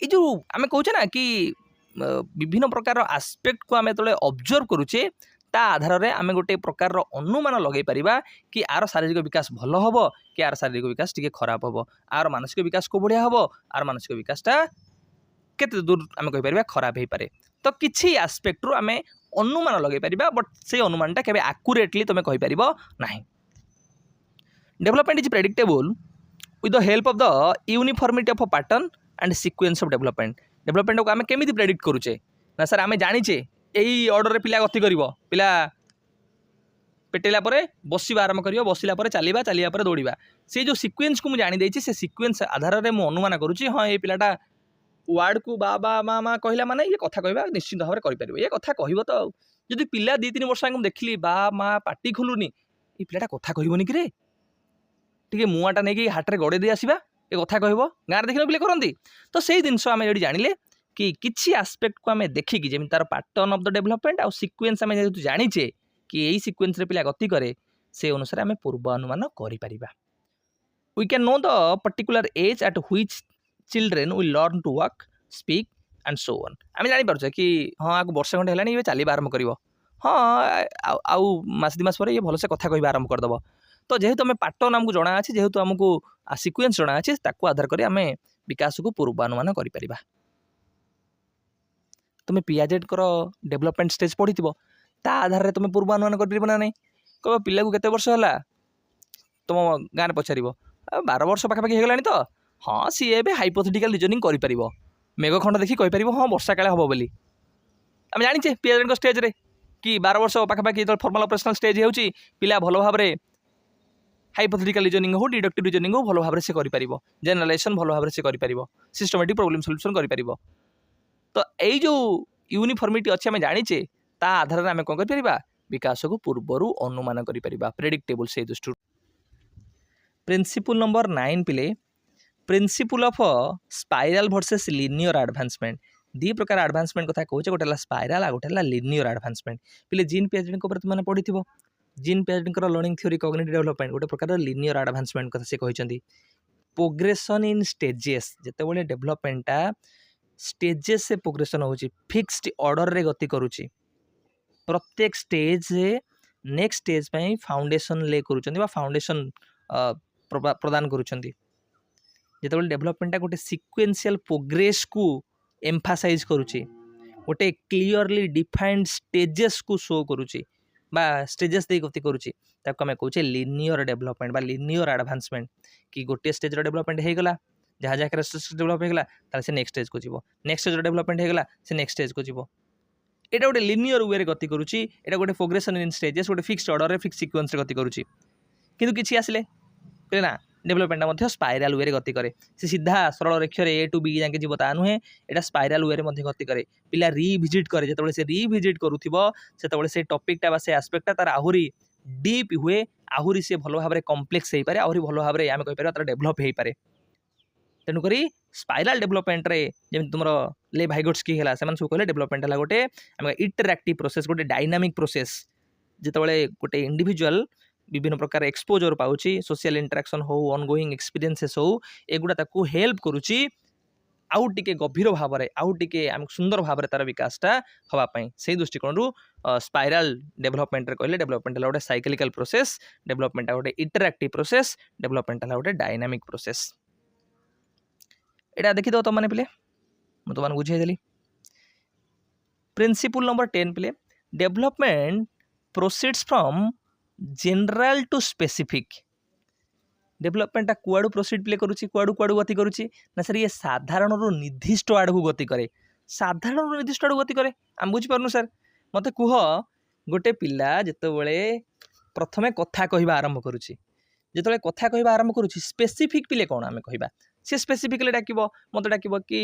जो आम कहे ना कि विभिन्न प्रकार आस्पेक्ट को आम जो ऑब्जर्व करुचे ता आधार में आम गोटे प्रकार अनुमान लगे पारिबा कि आर शारीरिक विकास भल हम कि आर शारीरिक विकास टी खराब हम आर मानसिक विकास को बढ़िया हम आर मानसिक विकासटा केते दूर आम कहीपर खराब हो पारे। तो किसी आस्पेक्ट रु आम अनुमान लगे पारिबा बट से अनुमानटा केबे आकुरेटली तुम कहीपर नाही। Development is predictable with the help of the uniformity of pattern and sequence of development. Development को आम केमी प्रेडिक्ट करुचे ना सर आम जानीचे यही ऑर्डर रे पिला गति करिवो पिला पेटेला परे बसिबा आरंभ करिवो बसिला परे चलिबा चलिया परे दौड़िबा से जो सीक्वेंस को मु जानि देछि से सीक्वेंस आधार रे मु अनुमान करूछि हां ए पिलाटा वर्ड को बा बा मा मा कहला माने ये कथा कहबा निश्चित भाव करि परिबो ये कथा कहबो तो जदि पिला 2-3 वर्ष आगु देखली बा मा पाटी खुलुनी ए पिलाटा कथा कहबोनी कि रे टिके मुआटा नै कि हाट रे गड़े दे आसीबा ए कथा कहबो गार देखिनो पिले करंती। तो सेही जिंस आमे जडी जानिले कि किसी आस्पेक्ट को आम देखिकी जमी तार पैटर्न ऑफ द डेवलपमेंट आउ सीक्वेंस आम जेहेतु जानीचे कि यही सीक्वेंस रे पिला गति करे से अनुसार आम पूर्वानुमान करिपरिबा। We can know the particular age at which children will learn to walk speak and so on. आम जानि पारुछे कि हाँ आगु वर्ष खंडे हेलानी ये चलिबा आरंभ करिवो हाँ आउ मास 2 मास पर ये भलसे कथा कहबा आरंभ करदबो। तो जेहेतु आम पैटर्न आमको जना अछि जेहेतु आमको सीक्वेंस जना अछि ताकू आधार करी आम विकास को पूर्वानुमान करिपरिबा। तुम्हें पियाजेट कर डेवलपमेंट स्टेज पढ़ी ता आधार में तुम्हें पूर्वानुमान कर ना नहीं कह पिला को केते वर्ष है तुम गाँव पचार 12 वर्ष पाखापाखि हो गलानी तो हाँ सी ए हाइपोथेटिकल रिजनिंग कर मेघखंड देखी कहीपर हाँ वर्षा काले हम बोली आम जाचे पियाजेट स्टेज रे कि 12 वर्ष पाखापाखि जो फॉर्मल ऑपरेशनल स्टेज हो पिला भल भाव में हाइपोथेटिकल रिजनिंग हो डिडक्टिव रिजनिंग हो भल भाव से कर जेनरालाइजेशन भल भाव से कर सिस्टमेटिक प्रॉब्लम सॉल्यूशन कर। तो यही जो यूनिफॉर्मिटी अच्छे आम जानीचे ता आधार में आम कौन कर विकास को पूर्वर अनुमान कर प्रेडिक्टेबल से दृष्टि। प्रिंसिपल नंबर 9 पिले principle of spiral versus linear advancement. 2 प्रकार एडवांसमेंट कथा कहूचे गोटे स्पाइराल आ गोटे लिनियर एडवांसमेंट। पिले जीन पियाजेट तुमने पढ़ी Jean Piaget learning theory cognitive development गोटे प्रकार लिनियर एडवांसमेंट कथा से कहते प्रोग्रेशन इन स्टेजेस जिते डेवलपमेंटा स्टेजेस से प्रोग्रेशन होची फिक्स्ड ऑर्डर रे गति करुची प्रत्येक स्टेज से नेक्स्ट स्टेज पे फाउंडेशन ले करूचंदी बा फाउंडेशन प्रदान करूचंदी। जेते डेवलपमेंट गोटे सिक्वेंशियल प्रोग्रेस को एम्फासाइज करुची गोटे क्लियरली डिफाइंड स्टेजेस को शो करुची बा स्टेजेस दे गति करुची ताको हमें कहूचे लिनियर डेवलपमेंट बा लिनियर एडवांसमेंट कि गोटे स्टेज रो डेवलपमेंट हे गला जहाँ जहाँ कैरेक्टरिस्टिक्स डेवलप होगा ताले से नेक्स्ट स्टेज को जीवो नेक्स्ट स्टेज डेवलपमेंट होगा से नेक्स्ट स्टेज को जीवो एटा गोटे लिनियर वे गति करुची एटा गोटे प्रोग्रेशन इन स्टेजेस गोटे फिक्स्ड ऑर्डर रे फिक्स सीक्वेंस रे गति करुची किंतु किछि आसिले ना डेवलपमेंट मध्य स्पाइराल वे रे गति करे से सीधा सरल रेखा रे ए टू बी जाके जीवो ता नुहे एटा स्पाइराल वे रे मध्य गति करे पिला रिविजिट करे जेतबेले से रिविजिट करूथिबो सेतबेले से टॉपिक टा बा से एस्पेक्ट तार आहुरी डीप हुए आहुरी से भलो भाबरे कॉम्प्लेक्स हेई पारे आहुरी भलो भाबरे आमे कहि पारे तार डेवलप हेई पारे। तेणुक स्पाइराल डेवलपमेंट रे जमी तुम ले भाइगोट्स्की है सब कहले डेवलपमेंट है गोटे इंटरएक्टिव प्रोसेस गोटे डायनामिक प्रोसेस जिते गोटे इंडिविजुअल विभिन्न प्रकार एक्सपोजर पाउची सोशल इंटरेक्शन हो ऑनगोइंग एक्सपीरियंसेस हो एगुड़ा ताकू हेल्प करुची आउ टिके गभीर भाव में आउ टिके सुंदर भाव तार विकासटा हवापाई से दृष्टिकोण स्पाइराल डेवलपमेंट कहले डेवलपमेंट है गोटे साइक्लिकल प्रोसेस डेवलपमेंट गोटे इंटरएक्टिव प्रोसेस डेवलपमेंट है गोटे डायनामिक प्रोसेस। एटा देखि दो तुम पिले मु तुम बुझेदेली प्रिंसिपल नंबर 10 पिले development proceeds from general to specific डेवलपमेंटा कुआड़ू प्रोसीड प्ले करुच्ची कुआड़ू कुआड़ू गति करुच्ची ना सर ये साधारण निर्दिष्ट आड़ को गति करे साधारण निर्दिष्ट आड़ गति करे आम बुझीपारनु सर मत कुह गोटे पिला जितेबाला प्रथमे कथा कहवा आरंभ करुच्ची जिते कथा कहवा आरंभ करुच्ची स्पेसिफिक पिले कौन आम कह सी स्पेसिफिकली डाक मत डाक कि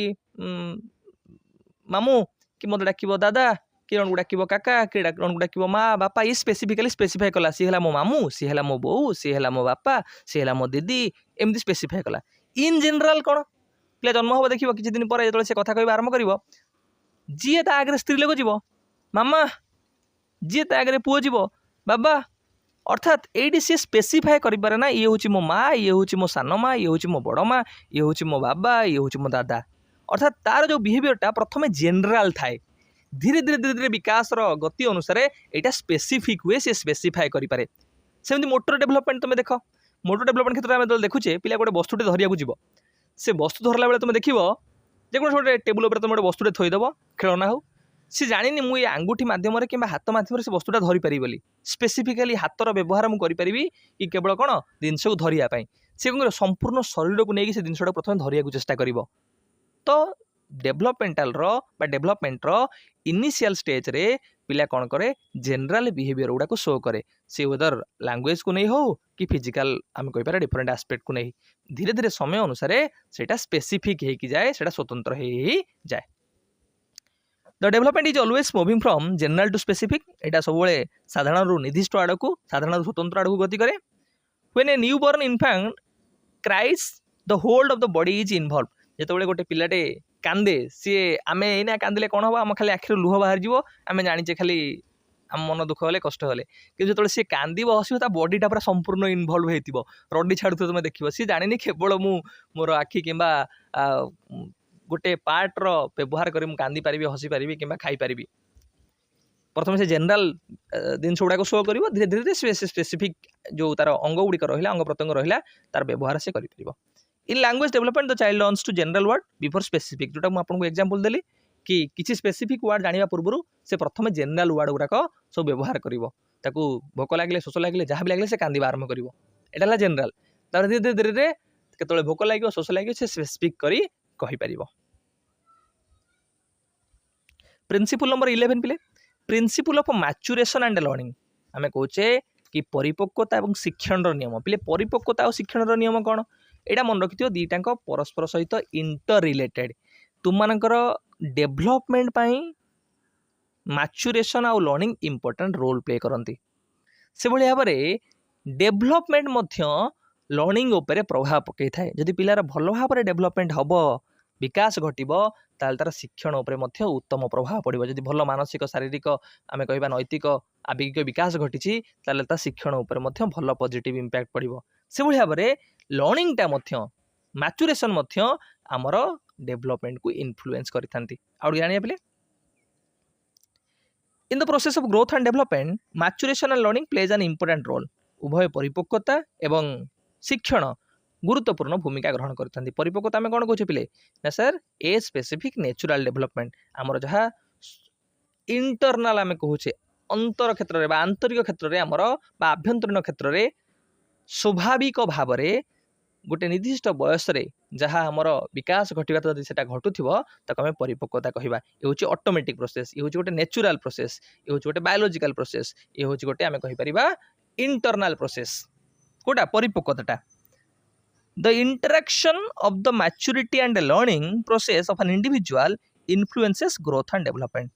मामू कि मत डाक दादा कि जन को डाक काका कि जन को डाक माँ बापा ये स्पेसिफिकाली स्पेसिफाई कला सी है मो मामू सी है मो बो सी है मो बापा सी है मो दीदी एमती स्पेसिफाई कला इन जनराल कौन पिला जन्म हम देखिए किसी दिन पर जो कथा कह आरंभ कर जी ता आगे स्त्री लोक जीव मामा जी ता आगे पुओ जीव बाबा अर्थात ये सी स्पेसिफाए करें ना ये हूँ मो माँ ये हूँ मो सान माँ ये हूँ मो बड़ माँ ये हूँ मो बाबा ये हूँ मो दादा अर्थात तार जो बिहेवियरटा प्रथम जनराल थाए धीरे धीरे धीरे धीरे विकास गति अनुसार यहाँ स्पेसिफिक हुए सी स्पेसिफाए करें सेमती मोटर डेभलपमेंट तुम देख मोटर डेभलपमेंट क्षेत्र में देखुचे पिला गोटे वस्तुटे धरिया जीव से वस्तु धरला बेले तुम देख जेको गोटे टेबुल तुम गोटे वस्तुटे थईदेव खेलना हो सी जानी मुझे आंगुठी मध्यम कि हाथ मध्यम से वस्तुटा धरीपारी बोली स्पेसिफिकाली हाथर व्यवहार मुझे करी कि केवल कौन जिनस को धरियापाई सी कौन संपूर्ण शरीर को लेकिन से जिनसा प्रथम धरिया चेष्टा कर तो डेभलपमेंट इनिशियल स्टेज रे पिला कौन करे जनरल बिहेवियर गुड़ा को शो करे सी वेदर लैंग्वेज को नहीं हो कि फिजिकल आम कहीपर डिफरेंट आस्पेक्ट को नहीं धीरे धीरे समय अनुसार से स्पेसिफिक हो जाए से स्वतंत्र हो जाए the development is always moving from general to specific यहाँ सब साधारण निर्दिष्ट आड़ को साधारण स्वतंत्र आड़ को गति करे when a new born इनफैंट cries the hold of the body is involve जिते गोटे पिलाटे कांदे सी आम एना कांदिले कौन हम आम खाली आखिर लुह बाहर जीव आम जाचे खाली आम मन दुख हेले कष्ट हेले कि जो सी कांदब हसब बॉडीटा पूरा संपूर्ण इनवल्व हो रडी छाड़ू तुम देख सी जानी केवल मोर आखि कि गोटे पार्टर व्यवहार कर कांदी पारि हसी पारि कि खाई पारि प्रथम से जनरल जिनस गुड़ाक शो कर धीरे धीरे स्पेसिफिक जो तार अंग गुड़िक रहा अंग प्रत्यंग रहा तार व्यवहार से कर in language development the child learns to general word before specific जोटा मुझे एग्जांपल देली कि किसी स्पेसिफिक वर्ड जाना पूर्व से प्रथम जनरल वर्ड गुड़ाक सब व्यवहार कर भोक लगे शोष लगे जहाँ भी लगे से कांदा आरंभ कर यहाँ जनरल तार धीरे धीरे धीरे केतले भोक लगे शोष लगे से स्पेसिफिक कहीपर प्रिंसिपल नंबर 11 पिले principle of maturation and learning आम कहे कि परिपक्वता और शिक्षण नियम पिले परिपक्वता और शिक्षण नियम कौन यहाँ मन रखि दीटा परस्पर सहित इंटर रिलेटेड तुम मानकर डेभलपमेंट मैच्योरेशन आउ लर्निंग इंपोर्टेंट रोल प्ले करती से भाई भाव में डेभलपमेंट लर्निंग उपरे प्रभाव पकई थाए जदि पिलार भल भाव में डेभलपमेंट हम विकास घटब ताल तार शिक्षण उपरे उत्तम प्रभाव पड़ो जदि भल मानसिक शारीरिक आम कह नैतिक आवेगिक विकास घटी ताल शिक्षण उपरे भल पॉजिटिव इंपैक्ट पड़ो से भाई भाव में लर्निंगटा मैच्योरेशन आमर डेभलपमेंट को इन्फ्लुएंस करथांती आउ जानिया पिले in the process of growth and development maturation and learning plays an important role उभय परिपक्वता एवं शिक्षण गुरुत्वपूर्ण भूमिका ग्रहण करथांती परिपक्वता आम कौन कहे पिले ना sir a specific natural development आमर जहाँ इंटरनाल आम कहे अंतर क्षेत्र में आंतरिक क्षेत्र में आमर आभ्यंतरीण क्षेत्र में स्वाभाविक भाव में गोटे निर्दिष्ट बयस जहाँ आमर विकास घटवा तो से घटुव ताको आम परिपक्वता कहवा ये हूँ ऑटोमेटिक प्रोसेस ये हूँ गोटे नेचुरल प्रोसेस ये हूँ गोटे बायोलॉजिकल प्रोसेस ये हूँ गोटे आम कहीपर इंटरनाल प्रोसेस कोटा परिपक्वता the interaction of the maturity and learning process of an individual influences growth and development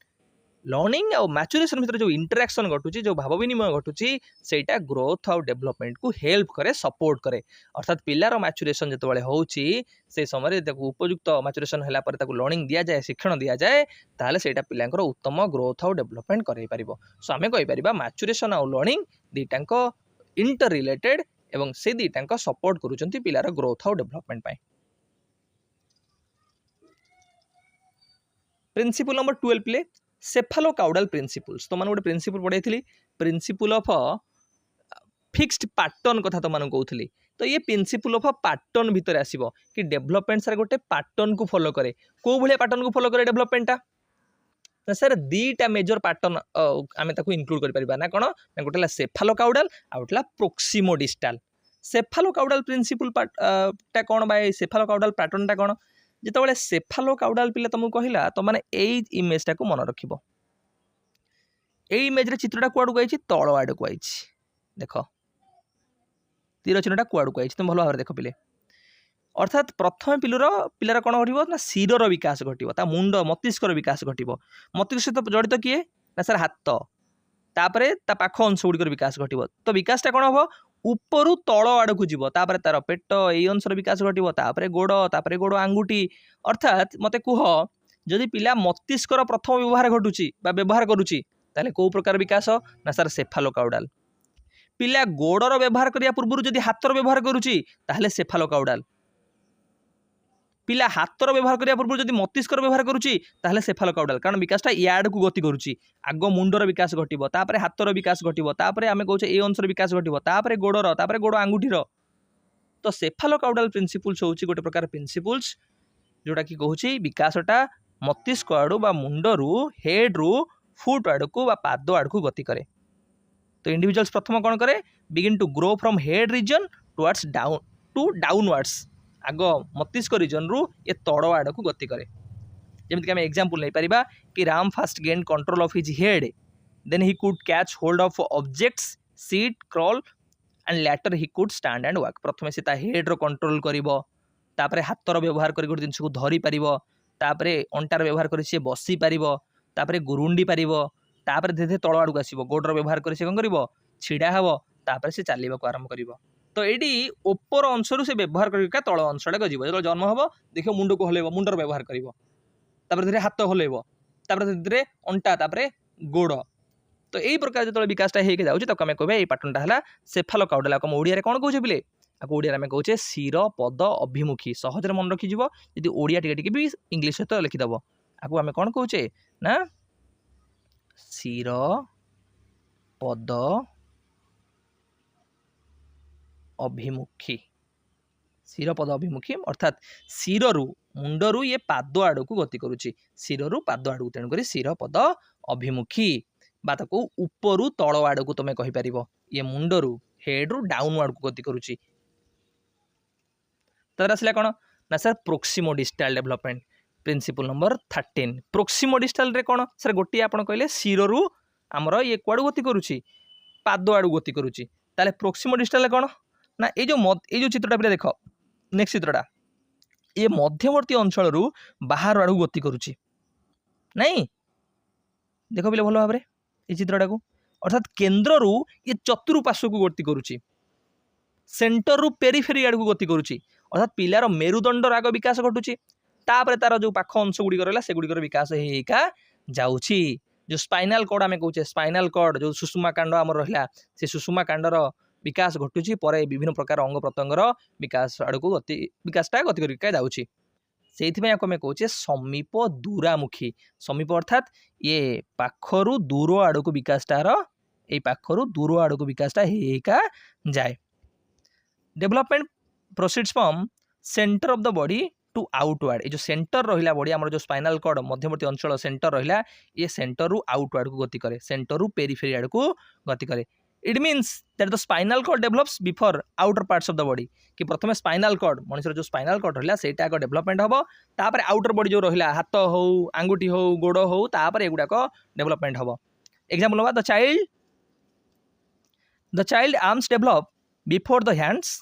learning और मैच्योरेशन भितर जो इंटरेक्शन घटुची जो भाव विनिमय घटुची सेटा ग्रोथ और डेवलपमेंट को हेल्प करे सपोर्ट करे अर्थात पिलार मैच्योरेशन जिते होउची से समय उपयुक्त मैच्योरेशन होला पर ताकू लर्निंग दिया जाए शिक्षण दिया जाए ताहले सेटा पिलांकर उत्तम ग्रोथ और डेवलपमेंट करई परिबो सो आमे कहि परिबा मैच्योरेशन और लर्निंग दीटांक इंटर रिलेटेड एवं से दीटांक सपोर्ट करूचंती पिलार ग्रोथ और डेवलपमेंट पाई प्रिंसिपल नंबर 12 प्ले सेफालो काउडाल प्रिंसिपल्स तो मैंने गोटे प्रिंसिपल पढ़ाई प्रिंसिपल ऑफ फिक्स्ड पैटर्न कथा तो मानू कहूली तो ये प्रिंसिपल ऑफ पैटर्न भितर आसीबो कि डेवलपमेंट सर गोटे पैटर्न को फॉलो करे को भले पैटर्न को फॉलो करे डेवलपमेंटा ना सर दीटा मेजर पैटर्न आम ताको इनक्लूड कर परिबा ना कोन ना गोटे सेफालोकाउडाल आ गोटे प्रोक्सिमोडिस्टाल सेफालोकाउडाल प्रिंसिपल टा कोन बाय सेफालोकाउडाल पैटर्न टा कोन जेतेबेले सेफालोकाउडाल पिला तुमको कहिला तो माने एई इमेज टा को मन रखिबो एई इमेज रे चित्रटा कुआडू आइछि तळ आडू आइछि देखो तीर चिन्हटा कुआडू आइछि तुम भलो भाबरे देखो पिले अर्थात प्रथम पिलार कौन घटो ना शिरर विकास घटो ता मुंड मस्तिष्कर विकास घटो मस्तिष्क सहित जड़ित किए ना सर हाथ तापर ता पाख अंश गुड़िकर विकास घटो तो विकासटा कौन हम उपरु तल आड़क जीव तापर तार पेट ये अंशर विकास घटो तापर गोड़ आंगुठी अर्थात मत कुह जदि पिला मस्तिष्कर प्रथम व्यवहार घटुची व्यवहार करुची ताले को प्रकार विकास ना सर सेफालोकाउडाल पिला गोड़र व्यवहार करिया पूर्व जदि हाथर व्यवहार करुची ताहले सेफालोकाउडाल पिला हाथर व्यवहार करिया पूर्व जदि मस्तिष्कर व्यवहार करुची ताहले सेफालोकाउडाल कारण विकासटा याड को गति करुची आग मुंडर विकास घटिबो तापर हाथर विकास घटिबो तापर आमे कहउचे ए अंशर विकास घटिबो तापर गोड़ आंगुठीर तो सेफालोकाउडाल प्रिंसिपल्स होउची गोटे प्रकार प्रिंसिपल्स जोटा कि कहउची विकासटा मस्तिष्क आडू बा मुंडरू हेड रु फुट आडकू बा पाद आडकू गति करे तो इंडिविजुअल्स प्रथम कौन करे begin to grow from head region towards down to downwards आग मस्तिष्क रीजन रु ये तड़ आड़ को गति करे जमीक आम एग्जांपल नहीं पारिबा कि Ram first gain control of his head then he could catch hold of objects sit crawl and later he could stand and walk प्रथम से हेड रो कंट्रोल करिवो तापरे हाथर व्यवहार करी गोटे जिनिस को धरी पारिबो तापरे अंटार व्यवहार करी से बसी पारिबो तापरे गुरुंडी पारिबो तापर धीरे धीरे तल आड़क आसो गोड़र व्यवहार कर कौन कर छिड़ा हे तापर से चलने को आरंभ कर तो ये ओपर अंशरू से व्यवहार करके तल अंशटा जीव जो जन्म हम देख मुंड को हल्ब मुंडर व्यवहार कर धीरे हाथ हल्ब धीरे धीरे अंटा तापर गोड़ तो यही प्रकार जो विकासटा होके जाऊँगी तक आम कह पैटर्नटा है सेफालोकाउडाल आम ओडिया कौन कहे पिले आपको ओडिया आम कहे शिर पद अभिमुखी सहजरे मन रखी जी ओडिया टिके भी इंग्लीश सहित लिखिदेव आपको आम कौन कहे ना शिर पद अभिमुखी शिर पद अभिमुखी अर्थात शिरु मुंडरू ये पाद आड़ को गति करुच्ची शिरु पाद आड़ को तेणुक शिर पद अभिमुखी बातको उपरु तल आड़ को तुम कहीपर ये मुंडरू हेड रु डाउन आड़ को गति करुच्ची तर आसला कौन ना सर प्रोक्सिमोडिस्टाल डेवलपमेंट प्रिंसिपल नंबर 13 प्रोक्सिमोडिस्टाल रे कौन सर गोटे आप कहले शिरु आमर ये कुआड़ गति करुच्ची पाद आड़ गति करुच्ची ताले प्रोक्सिमोडिस्टाल कौन ना ये जो चित्रटा पे देख नेक्स्ट चित्रटा ये मध्यवर्ती अंचल बाहर आड़ गति करुच्ची नहीं देख पे भल भाव ये चित्रटा को अर्थात केन्द्र ये चतुर्पार्श्व को गति करुच्ची सेंटर रु पेरिफेरी आड़ को गति करुच्ची अर्थात पिलार मेरुदंडर आग विकास घटुची तापर तार जो पाख अंश गुड़िक रहा से गुड़िकर विकास होगा जाऊँगी जो स्पाइनाल कॉर्ड आम कहे स्पाइनाल कॉर्ड जो सुषुमा कांड आम रहा से सुषुमा कांडर विकास घटुची पर विभिन्न प्रकार अंग प्रत्यंगर विकास आड़ को विकासटा गति करके जाऊँगी से आम कहे समीप दूरामुखी समीप अर्थात ये पाखरु दूर आड़ को विकासटार ये पाखरु दूर आड़ को विकासटा होगा जाए development proceeds from centre of the body to outward ये जो सेंटर रहा बॉडी आम जो स्पाइनल कॉर्ड मध्यवर्ती अंचल सेंटर रहा ये सेंटर रु आउटवर्ड को गति करे सेंटर रु पेरिफेरी आड़ को गति करे it means that the spinal cord develops before outer parts of the body कि प्रथम स्पाइनल कॉर्ड मनुष्य जो स्पाइनल कॉर्ड रहा से डेवलपमेंट हम तापर आउटर बॉडी जो रहा हाथ हो आंगुठी हो गोड़ हो तापर एगुड़ाक डेवलपमेंट हम एग्जांपल हवा the child arms develop before the hands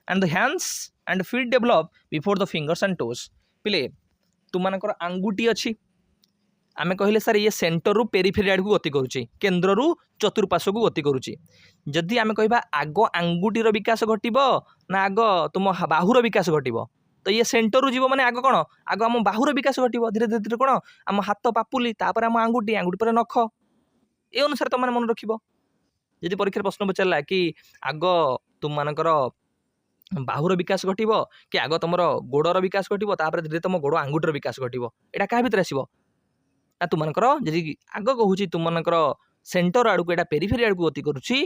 and the hands and feet develop before the fingers and toes पिले तुमମାନଙ୍କର आंगुठी अच्छी आमे कहले सर ये सेंटर रु पेरिफेरी आड़ को गति करुच्ची केन्द्र रु चतुर्पार्श्व को गति करुच्ची जदि आमे कहबा आग आंगुठीर विकास घटिबो ना आग तुम बाहुर विकास घटिबो तो ये सेंटर रु जीव माने आग कौन आग आम बाहुर विकास घटिबो धीरे धीरे धीरे कौन आम हाथ पापुली तापर आम आंगुठी आंगुठी पर नख ए अनुसार तुम मन रखिबो जदि परीक्षा प्रश्न पचारला कि आग तुमମାନଙ୍କର बाहुर विकास घटिबो कि आग तुम गोड़र विकास घटिबो तापर धीरे तुम गोड़ आंगुठीर विकास घटिबो एटा क्या भितर आसीबो ना तुमମାନଙ୍କର जदि आग कहूची तुमମାନଙ୍କର सेंटर आड़ को एटा पेरिफेरी आड़ को गति करुची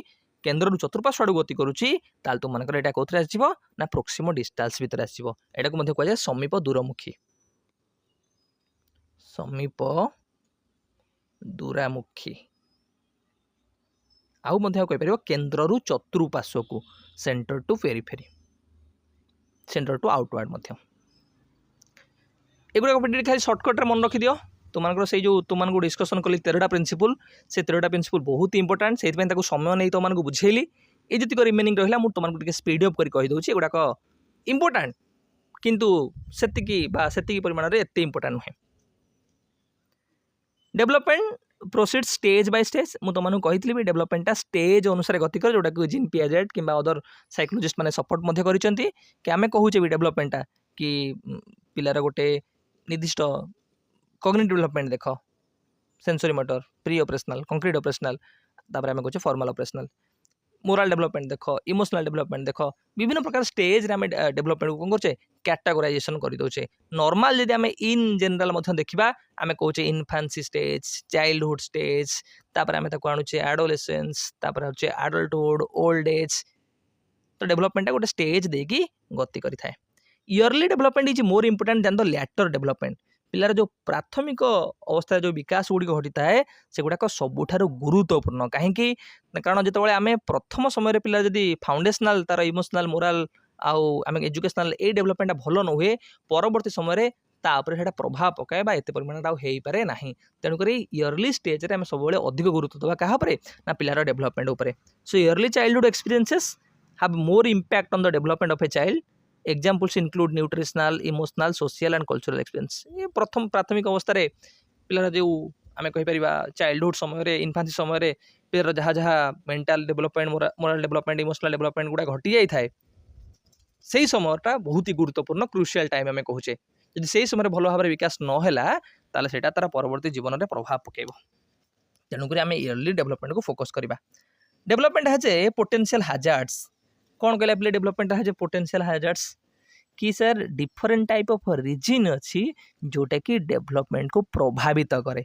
केन्द्र चतुर्पार्श्व आड़ गति करुच्ची ताल तुम मानकर एटा कौन आसो ना प्रोक्सीमो डिस्टाल्स भितर आसो एटा को मध्य कहुए समीप दूरमुखी समीप दूरामुखी आउ मध्य कहीपर केन्द्र रु चतुर्पार्श्व को centre to periphery centre to outward मध्य एगुड़ा खाली सर्टकट मन रखी दियो तुम से जो तुमको डिस्कसन कली 13टा प्रिंसिपल से 13टा प्रिंसिपल बहुत इंपोर्टाट से समय नहीं तुमको बुझेली ये जी रिमेनिंग रहा मुझे तुमको स्पीड अप करदे गुड़ाक इंपोर्टाट किंतु से परिमाण में एत इंपोर्टाट नुहे development proceed stage by stage मुझे तुमको कही भी डेवलपमेंटा स्टेज अनुसार गति कर जोटा कि जीन पियाजेट कि अदर साइकोलोजिस्ट मैंने सपोर्ट कि आम कहूचे भी डेवलपमेंटा कि पिलार गोटे निर्दिष्ट कॉग्निटिव डेवलपमेंट देख sensory motor pre operational concrete operational तापर आम कहूँ फॉर्मल ऑपरेशनल मोराल डेवलपमेंट देख इमोशनल डेवलपमेंट देख विभिन्न प्रकार स्टेज रे आम डेवलपमेंट को कौन करचे कैटेगोराइजेशन कर दौचे नॉर्मल जदि आम इन जनरल देखा आम कहूचे इन्फांसी स्टेज चाइल्डहुड स्टेज तापर आम आणुचे एडोलेसेंस तापर होचे एडल्टहुड ओल्ड एज तो डेवलपमेंट गोटे स्टेज देकी गति करें early development is more important than the later development पिलार जो प्राथमिक अवस्था जो विकास गुड़िक घटी है से गुड़ाक सबुठार गुरुत्वपूर्ण कहीं कारण जो आम प्रथम समय पिला जदि फाउंडेशनल तार इमोशनल मोराल आम एजुकेशनल ए डेवलपमेंट भल न हुए परवर्ती समय तापर प्रभाव पकाए एत परिमाण हो पारे ना तेणुक इयरली स्टेज रे आम सब अधिक गुरुत्व देवा क्या ना पिलार डेवलपमेंट उपर so early childhood experiences have more impact on the development of a child examples include nutritional emotional social and cultural experience ये प्रथम प्राथमिक अवस्था पिलार जो आम कहीपर चाइल्डहुड समय इन्फांसी समय पिलार जहाँ जहाँ mental development morale development emotional development गुड़ा घटी जाए से समयटा बहुत ही गुरुत्वपूर्ण क्रुशियल टाइम आम कहूचे जब से समय भल भाव विकास नहला ताले सेटा तार परवर्ती जीवन में प्रभाव पकेब तेणुक आम इयरली डेवलपमेंट को फोकस करवा development has a potential hazards कौन कहला पे development has a potential hazards कि sir different type of reason अच्छी जोटा कि डेवलपमेंट को प्रभावित करे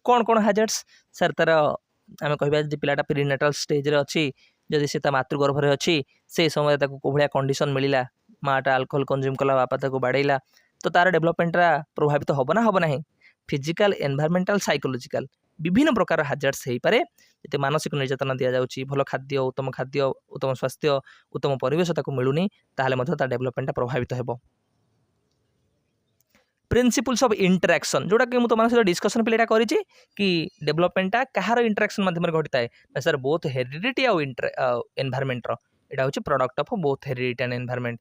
कौन कौन हैजार्ड्स सर तार आम कह पिलाटा पेरिनेटाल स्टेज रे अच्छी जदि से मातृगर्भ रे अच्छी से समय को भाया कंडीशन मिलला माटा अल्कोहल कंज्यूम कला बापा ताको बाड़ेला तो तार डेवलपमेंटा प्रभावित हम ना हम ना फिजिकल एनवायरमेंटल साइकोलॉजिकल विभिन्न प्रकार हैजार्ड्स हो पारे ये मानसिक निर्यातना दि जाऊँगी भल खाद्य उत्तम स्वास्थ्य उत्तम परिवेश मिलूनी तार डेवलपमेंटा प्रभावित हो प्रिंसिपल्स ऑफ इंटरेक्शन जोटा कि तुम सहित डिस्कसन पे कि डेवलपमेंटा कहार इंटरेक्शन मध्यम घटी है सर बोथ हेरिडिटी आउ एनवायरमेंटर यहाँ हूँ product of both heredity and environment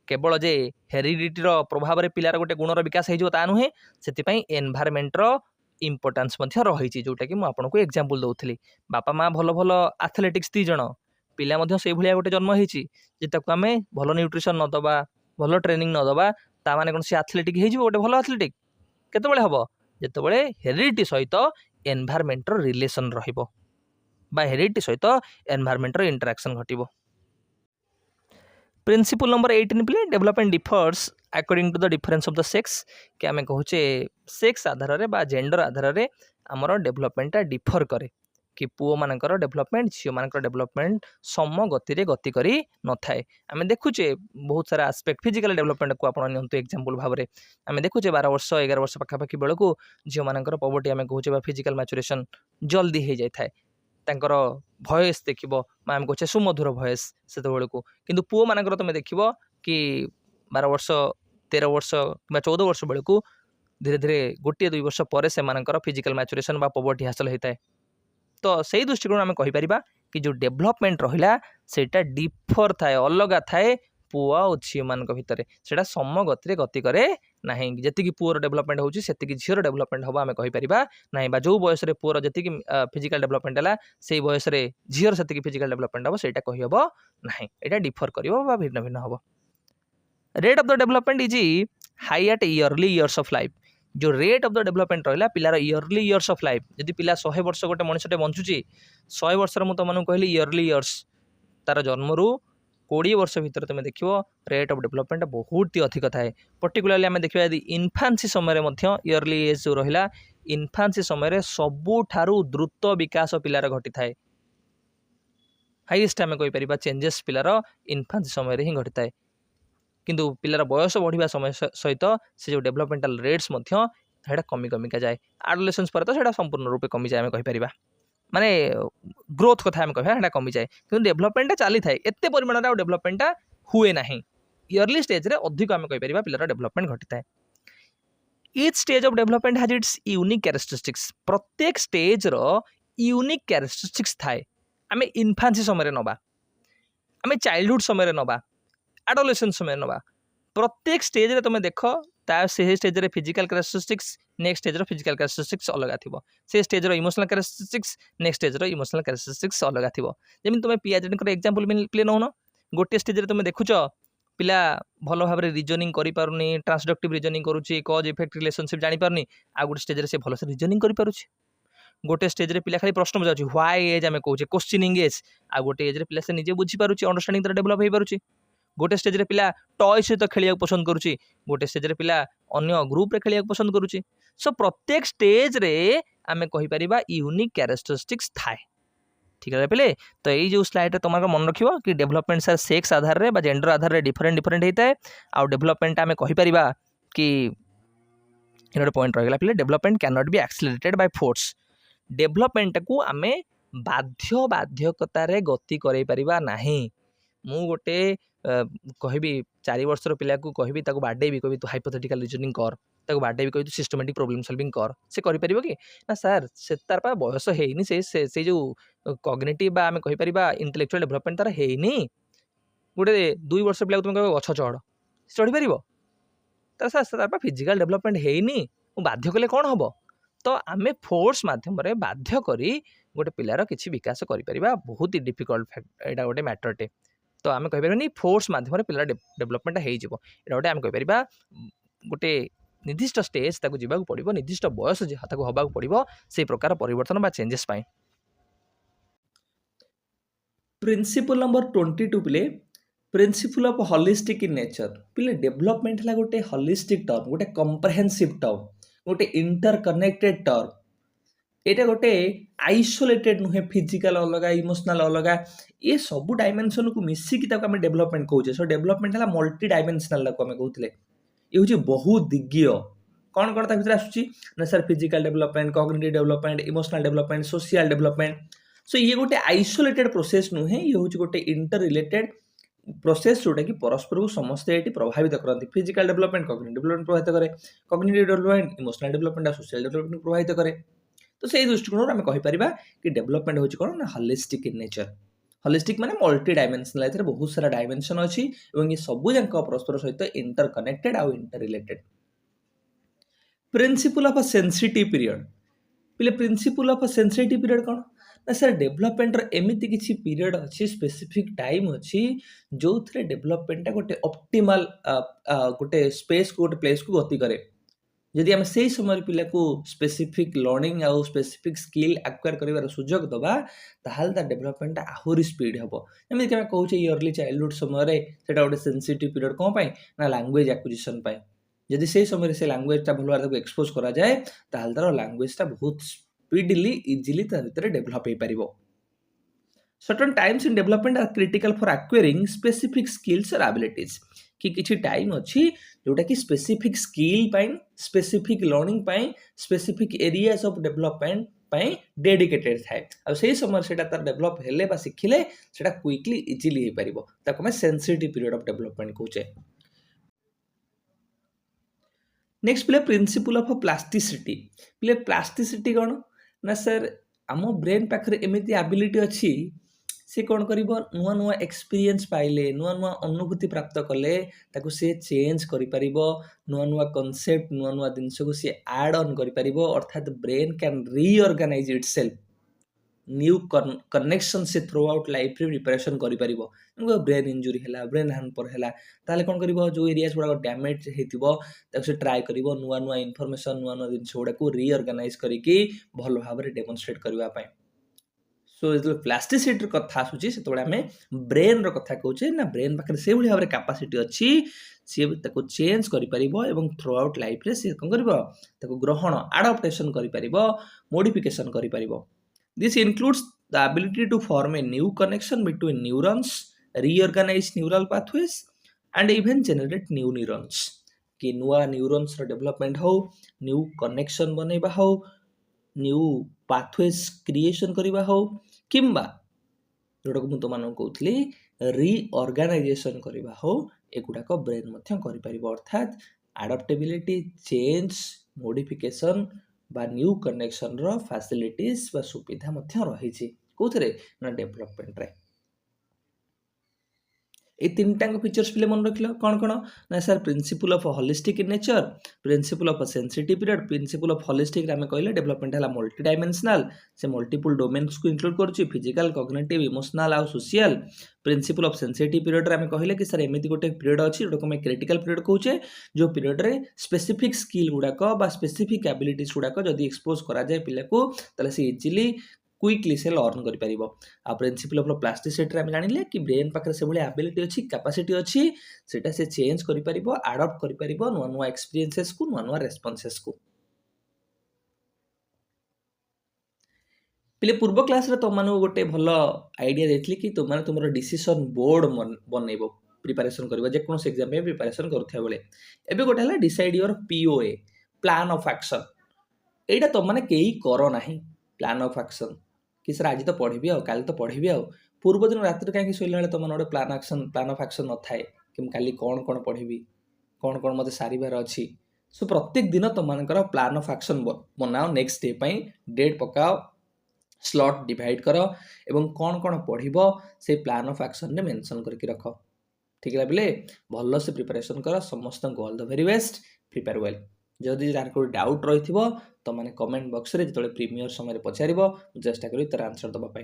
केवल जे हेरिडिटीर प्रभाव में पिलार गोटे गुणर विकास हो नुहे से एनवायरमेंटर इंपोर्टान्स रही जोटा कि मुझे एग्जांपल दौली बापा माँ भल भल एथलेटिक्स 3 जन पिला से भाया गोटे जन्म होती आम भल न्यूट्रिशन नदबा भल ट्रेनिंग नदबा ता माने कौन सी एथलेटिक हो गोटे भल एथलेटिक केतबेले हम जितेबाला हेरिडिटी सहित एनवायरमेंटर रिलेशन रहिबो बा हेरिडिटी सहित एनवायरमेंटर इंटरेक्शन घटिबो प्रिंसिपल नंबर 18 पे development differs according to the difference of the sex कि आम कहूचे सेक्स आधार रे बा जेंडर आधार रे आमर डेवलपमेंटा डिफर करे कि पुओ मानकर डेवलपमेंट झील मानकर डेवलपमेंट सम गति गति करी न थाए आम देखुचे बहुत सारा आस्पेक्ट फिजिकल डेवलपमेंट को आप एग्जांपल भाव में आम देखुचे 12 वर्ष 11 वर्ष पाखापाखि बेलू झील मानकर पवर्टी आम कहूचे फिजिकल मैच्योरेशन जल्दी हो जाए तांकर भयस देखिबो आम कहूचे सुमधुर भयस से बेलू किंतु पुओ मानकर तुम देखिबो कि 12 वर्ष 13 वर्ष कि 14 वर्ष बेलू धीरे धीरे गोटे 2 वर्ष पर से फिजिकल मैच्योरेशन बा पवर्टी हासिल होता है तो सही दृष्टिकोण आम कहीपर कि जो डेवलपमेंट रहा सेटा डिफर थाए अलग थाए पुओ आ झील मान भितर से सम गति गति करे ना जी पुओर डेवलपमेंट होती झीर डेवलपमेंट हम आम कहीपर ना जो बयस पुओर जी फिजिकल डेवलपमेंट है से बयस झीर से फिजिकल डेवलपमेंट हम सहीटा कही हम ना यहाँ डिफर कर भिन्न भिन्न हम rate of the development is high at yearly years of life जो रेट ऑफ द डेवलपमेंट रहा पिलार इयरली इयर्स ऑफ लाइफ जदि पिला 100 वर्ष गोटे मनुष्यटे बंचुची 100 वर्ष मुझे तुमको कहली इयरली इयर्स तार जन्म 20 वर्ष भितर तुम देख रेट ऑफ डेवलपमेंट बहुत ही अधिक थाए पर्टिकुलरली आम देखा यदि इन्फांसी समय इयरली एज जो रहा इन्फांसी समय सबुठारु द्रुत विकास पिलार घटी थाए हाईएस्ट आम कहीपर चेंजेस पिलार इन्फान्सी समय ही घटी थाए किंतु पिलार बयस बढ़िया समय सहित से जो डेभलपमेंटाल रेट्स कमी कमिका जाए एडोलेसेंस पर तो सेटा संपूर्ण रूपे कमी जाए आम कहीपर माने ग्रोथ कथा आम कह कमी जाए कि डेभलपमेंटा चली थाए एत परिमाण डेभलपमेंटा हुए ना इयरली स्टेज रे अधिक आम कहीपर पिलार डेभलपमेंट घटी थाए each stage of development has its unique characteristics प्रत्येक स्टेज रो यूनिक कैरेक्टरिस्टिक्स थाए आम इन्फान्सी समय नवा आम चाइल्डहुड समय नवा एडोलेसेंस समय नवा प्रत्येक स्टेज रे तुम देख से स्टेज रे फिजिकल कैरेक्टरिस्टिक्स नेक्स्ट स्टेज रो फिजिकल कैरेक्टरिस्टिक्स अलग थिबो से स्टेज रो इमोशनल कैरेक्टरिस्टिक्स नेक्स्ट स्टेज रो इमोशनल कैरेक्टरिस्टिक्स अलग थिबो जेमि तुम पीएचडी एग्जांपल प्ले नौन गोटे स्टेज रे तुम देखुच पिला भल भाव रिजनिंग करि पारुनी ट्रांसडक्टिव रिजनिंग करूची कॉज इफेक्ट रिलेशनशिप जानि पारुनी आ गोटे स्टेज रे से भल से रिजनिंग करि पारुची गोटे स्टेज रे पिला खाली प्रश्न बुझाउची व्हाई एज आमे कहूचे क्वेश्चनिंग एज आ गोटे एज रे पिला से निजे बुझी पारुची अंडरस्टैंडिंग तर डेवलप होई पारुची गोटे स्टेज रे पिला टॉय सहित खेलिया पसंद करुची गोटे स्टेज रे पिला अन्य ग्रुप रे खेलिया पसंद करुची सो प्रत्येक स्टेज रे आमे कहि परिबा यूनिक कैरेक्टरिस्टिक्स थाए ठीक है पे तो यही जो स्लाइड रे तुमको मन रखिबो कि डेवलपमेंट सर सेक्स आधार रे बा जेंडर आधार रे डिफरेंट डिफरेंट होता है आ डेवलपमेंट आमे कहि परिबा कि इन पॉइंट रह गला पे development can not be accelerated by force development को आमे बाध्य बाध्यकता रे गति करई परिबा नाही मु गोटे कहबी 4 वर्षर पिला को कहबी ताको बाडे भी कहबी तू हाइपोथेटिकल रीजनिंग कर ताको बाडे भी कहबी तू सिस्टमैटिक प्रॉब्लम सॉल्विंग कर से करि परिबो कि ना सर से तार पा बयस हेइनी से जो कॉग्निटिव बा आमे कहि परिबा इंटेलेक्चुअल डेवलपमेंट तार हेइनी गोटे 2 वर्ष पिला तुम कहबो गछ चढ़ चढ़ी परिबो तार सर तार पा फिजिकल डेवलपमेंट हेइनी मु बाध्य कले कोन हबो तो आमे फोर्स माध्यम रे बाध्य करी गोटे पिलार किछि विकास करि परिबा बहुत ही डिफिकल्ट फैक्ट एटा गोटे मैटरटे तो आम कहीपर फोर्स मध्यम पिला डेवलपमेंट हो गोटे आम कहीपर गोटे निर्दिष्ट स्टेज ताको जीवाक पड़ो निर्दिष्ट बयस हवाक पड़ो से प्रकार परिवर्तन बा चेंजेस पाए प्रिंसिपल नंबर 22 पिले principle of holistic in nature पिले डेवलपमेंट है गोटे होलिस्टिक टर्म गोटे कम्प्रेहेंसिव टर्म गोटे इंटरकनेक्टेड टर्म एटा गोटे आइसोलेटेड नुहे फिजिकल अलग इमोशनल अलग ये सब डायमेंशन को मिसिकी आम डेवलपमेंट कहे सो डेवलपमेंट है मल्टी डायमेंशनल आम कहते ये हूँ बहुदिगीय कौन कौन भर आसूँ ना sir physical development cognitive development emotional development social development so ये गोटे आइसोलेटेड प्रोसेस नुहे ये हूँ गोटे इंटर रिलेटेड प्रोसेस जोटा कि परस्पर को समस्ते ये प्रभावित करती फिजिकल डेवलपमेंट कॉग्निटिव डेवलपमेंट प्रभावित करे cognitive development emotional development social development प्रभावित करे तो से दृष्टिकोण आम कहीपर कि डेवलपमेंट हूँ कौन ना होलिस्टिक इन नेचर होलिस्टिक माने मल्टी डायमेंशनल ए बहुत सारा डायमेंशन अच्छी और ये सबूक परस्पर सहित इंटरकनेक्टेड आउ interrelated principle of a sensitive period पिले principle of a sensitive period कौन ना सर डेवलपमेंट एमती किसी पीरियड अच्छी स्पेसिफिक टाइम अच्छी जो थे डेवलपमेंट गोटे ऑप्टिमल गोटे स्पेस को गोटे प्लेस को गति करे जदि आम से समय पिला को स्पेसिफिक लर्निंग आउ स्पेसिफिक स्किल एक्वायर कर सुजोग दबा ताल डेवलपमेंट आहरी स्पीड हम जमीक आम कहूँ इयरली चाइल्डहुड समय गोटे सेंसिटिव पीरियड कौन ना लैंग्वेज एक्विजिशन जदि से समय से लैंग्वेजटा भल भाव एक्सपोज करा जाए ताल तार लैंग्वेजटा बहुत स्पीडली इजिली भीतर डेवलप हो पार certain times in development are critical for acquiring specific skills और एबिलिटीज कि किसी टाइम अच्छी जोटा कि specific skill specific learning specific areas of development dedicated थाए आ से समय से डेवलप हेले बा शिखिले सेटा क्विकली इजिली हो पार ताको मैं सेंसिटिव पीरियड ऑफ डेवलपमेंट कहूचे नेक्स्ट पिले प्रिंसिपल ऑफ प्लास्टिसिटी पिले प्लास्टिसिटी कौन ना सर आम ब्रेन पाखे एमती एबिलिटी अच्छी सी कौन कर नुआ नुआ एक्सपीरियंस पाइले नुआ नुआ अनुभूति प्राप्त कले ताको से चेंज कर नुआ नुआ कॉन्सेप्ट नुआ नुआ जिनस को सी एड ऑन कर अर्थात brain can reorganise itself new connection से थ्रू आउट लाइफ रे प्रिपरेशन कर ब्रेन इंजुरी है ब्रेन हैम्पर है ताले कौन कर जो एरियाज गुड़ा डैमेज होता से ट्राए कर नुआ नुआ इनफॉरमेशन नुआ नुआ जिनस गुड़ा को रीऑर्गेनाइज करके भल भाव में डेमोन्स्ट्रेट करने सो जो प्लास्टिसिटी कथा आसूची से आम ब्रेन रहा कहचे ना ब्रेन पाखे से भाव में कैपेसिटी अच्छी सी चेंज कर थ्रू आउट लाइफ रे सी कौन कर ग्रहण आडाप्टेशन कर मोडिफिकेशन कर this includes the ability to form a new connection between neurons, reorganize neural pathways and even generate new neurons. कि नुआ न्यूरॉन्स ର डेवलपमेंट हो, न्यू कनेक्शन बनेबा हो, न्यू पाथवेज क्रिएशन करबा हो, किंबा जोटा को तुम कहूली रिअर्गानाइजेशन करबा हो, एगुड़ाक ब्रेन मध्य करि परिबो। अर्थात एडाप्टेबिलिटी, चेंज, मॉडिफिकेशन बा न्यू कनेक्शन रो फैसिलिटीज बा सुविधा मध्य रही कोथरे ना डेवलपमेंट रे। ये तीनटा फीचर्स पे मन रख कौन कौन ना sir principle of holistic in nature, principle of sensitive period, principle of holistic आम कहले डेवलपमेंट है मल्टी डायमेंशनल, से मल्टीपल डोमेन्स को इंक्लूड करुच्ची फिजिकल, कॉग्निटिव, इमोशनल आउ social. Principle of sensitive period आम कहले कि सर एमती गोटे पीरियड अच्छी जोटा आम क्रिटिकल पीरियड कहूचे, जो पीरियड रे स्पेसिफिक स्किल गुड़ाक बा स्पेसिफिक एबिलिटीज गुड़ाक जदि एक्सपोज करा जाए पिला को ताले से इजिली क्विकली से लर्न कर पारिबो। आ प्रिंसिपल ऑफ प्लास्टिसिटी आम जानिले कि ब्रेन पाखरे से भली एबिलिटी अछि, कैपेसिटी अछि, सेटा से चेंज करि पारिबो, अडॉप्ट करि पारिबो नुवा नुवा एक्सपीरियंसेस को, नुवा नुवा रेस्पॉन्सेस को। पिले पूर्व क्लास रे तो मानु गोटे भलो आइडिया देथिली कि तो माने तुमरो डिसीजन बोर्ड बनेबो प्रिपरेशन करबो जे कोन एग्जाम में प्रिपरेशन करथै बेले। एबे गोटे हला decide your POA, plan of action. एटा तो माने केही करो नाही प्लान ऑफ एक्शन कि सर आज तो पढ़ी आ काल तो पढ़ी आ पूर्व दिन रात कहीं शोला बेले तुम गोटे प्लान ऑफ एक्शन न थाए कि काली कौन कौन पढ़ी, कौन कौन मत सारिबार अच्छी। सो प्रत्येक दिन तुम प्लान ऑफ एक्शन बनाओ, नेक्स्ट डे पाई डेट पकाओ, स्लॉट डिवाइड कर एवं कौन कौन पढ़ब से प्लान ऑफ एक्शन में मेंशन करके रख। ठीक है बोले भल से प्रिपरेशन कर, समस्त को all the very best, prepare well. जदि जार कोई डाउट रही तो मैंने कमेंट बॉक्स रे जो प्रीमियर समय पचार चेष्टा करी तार आंसर दबा पाई।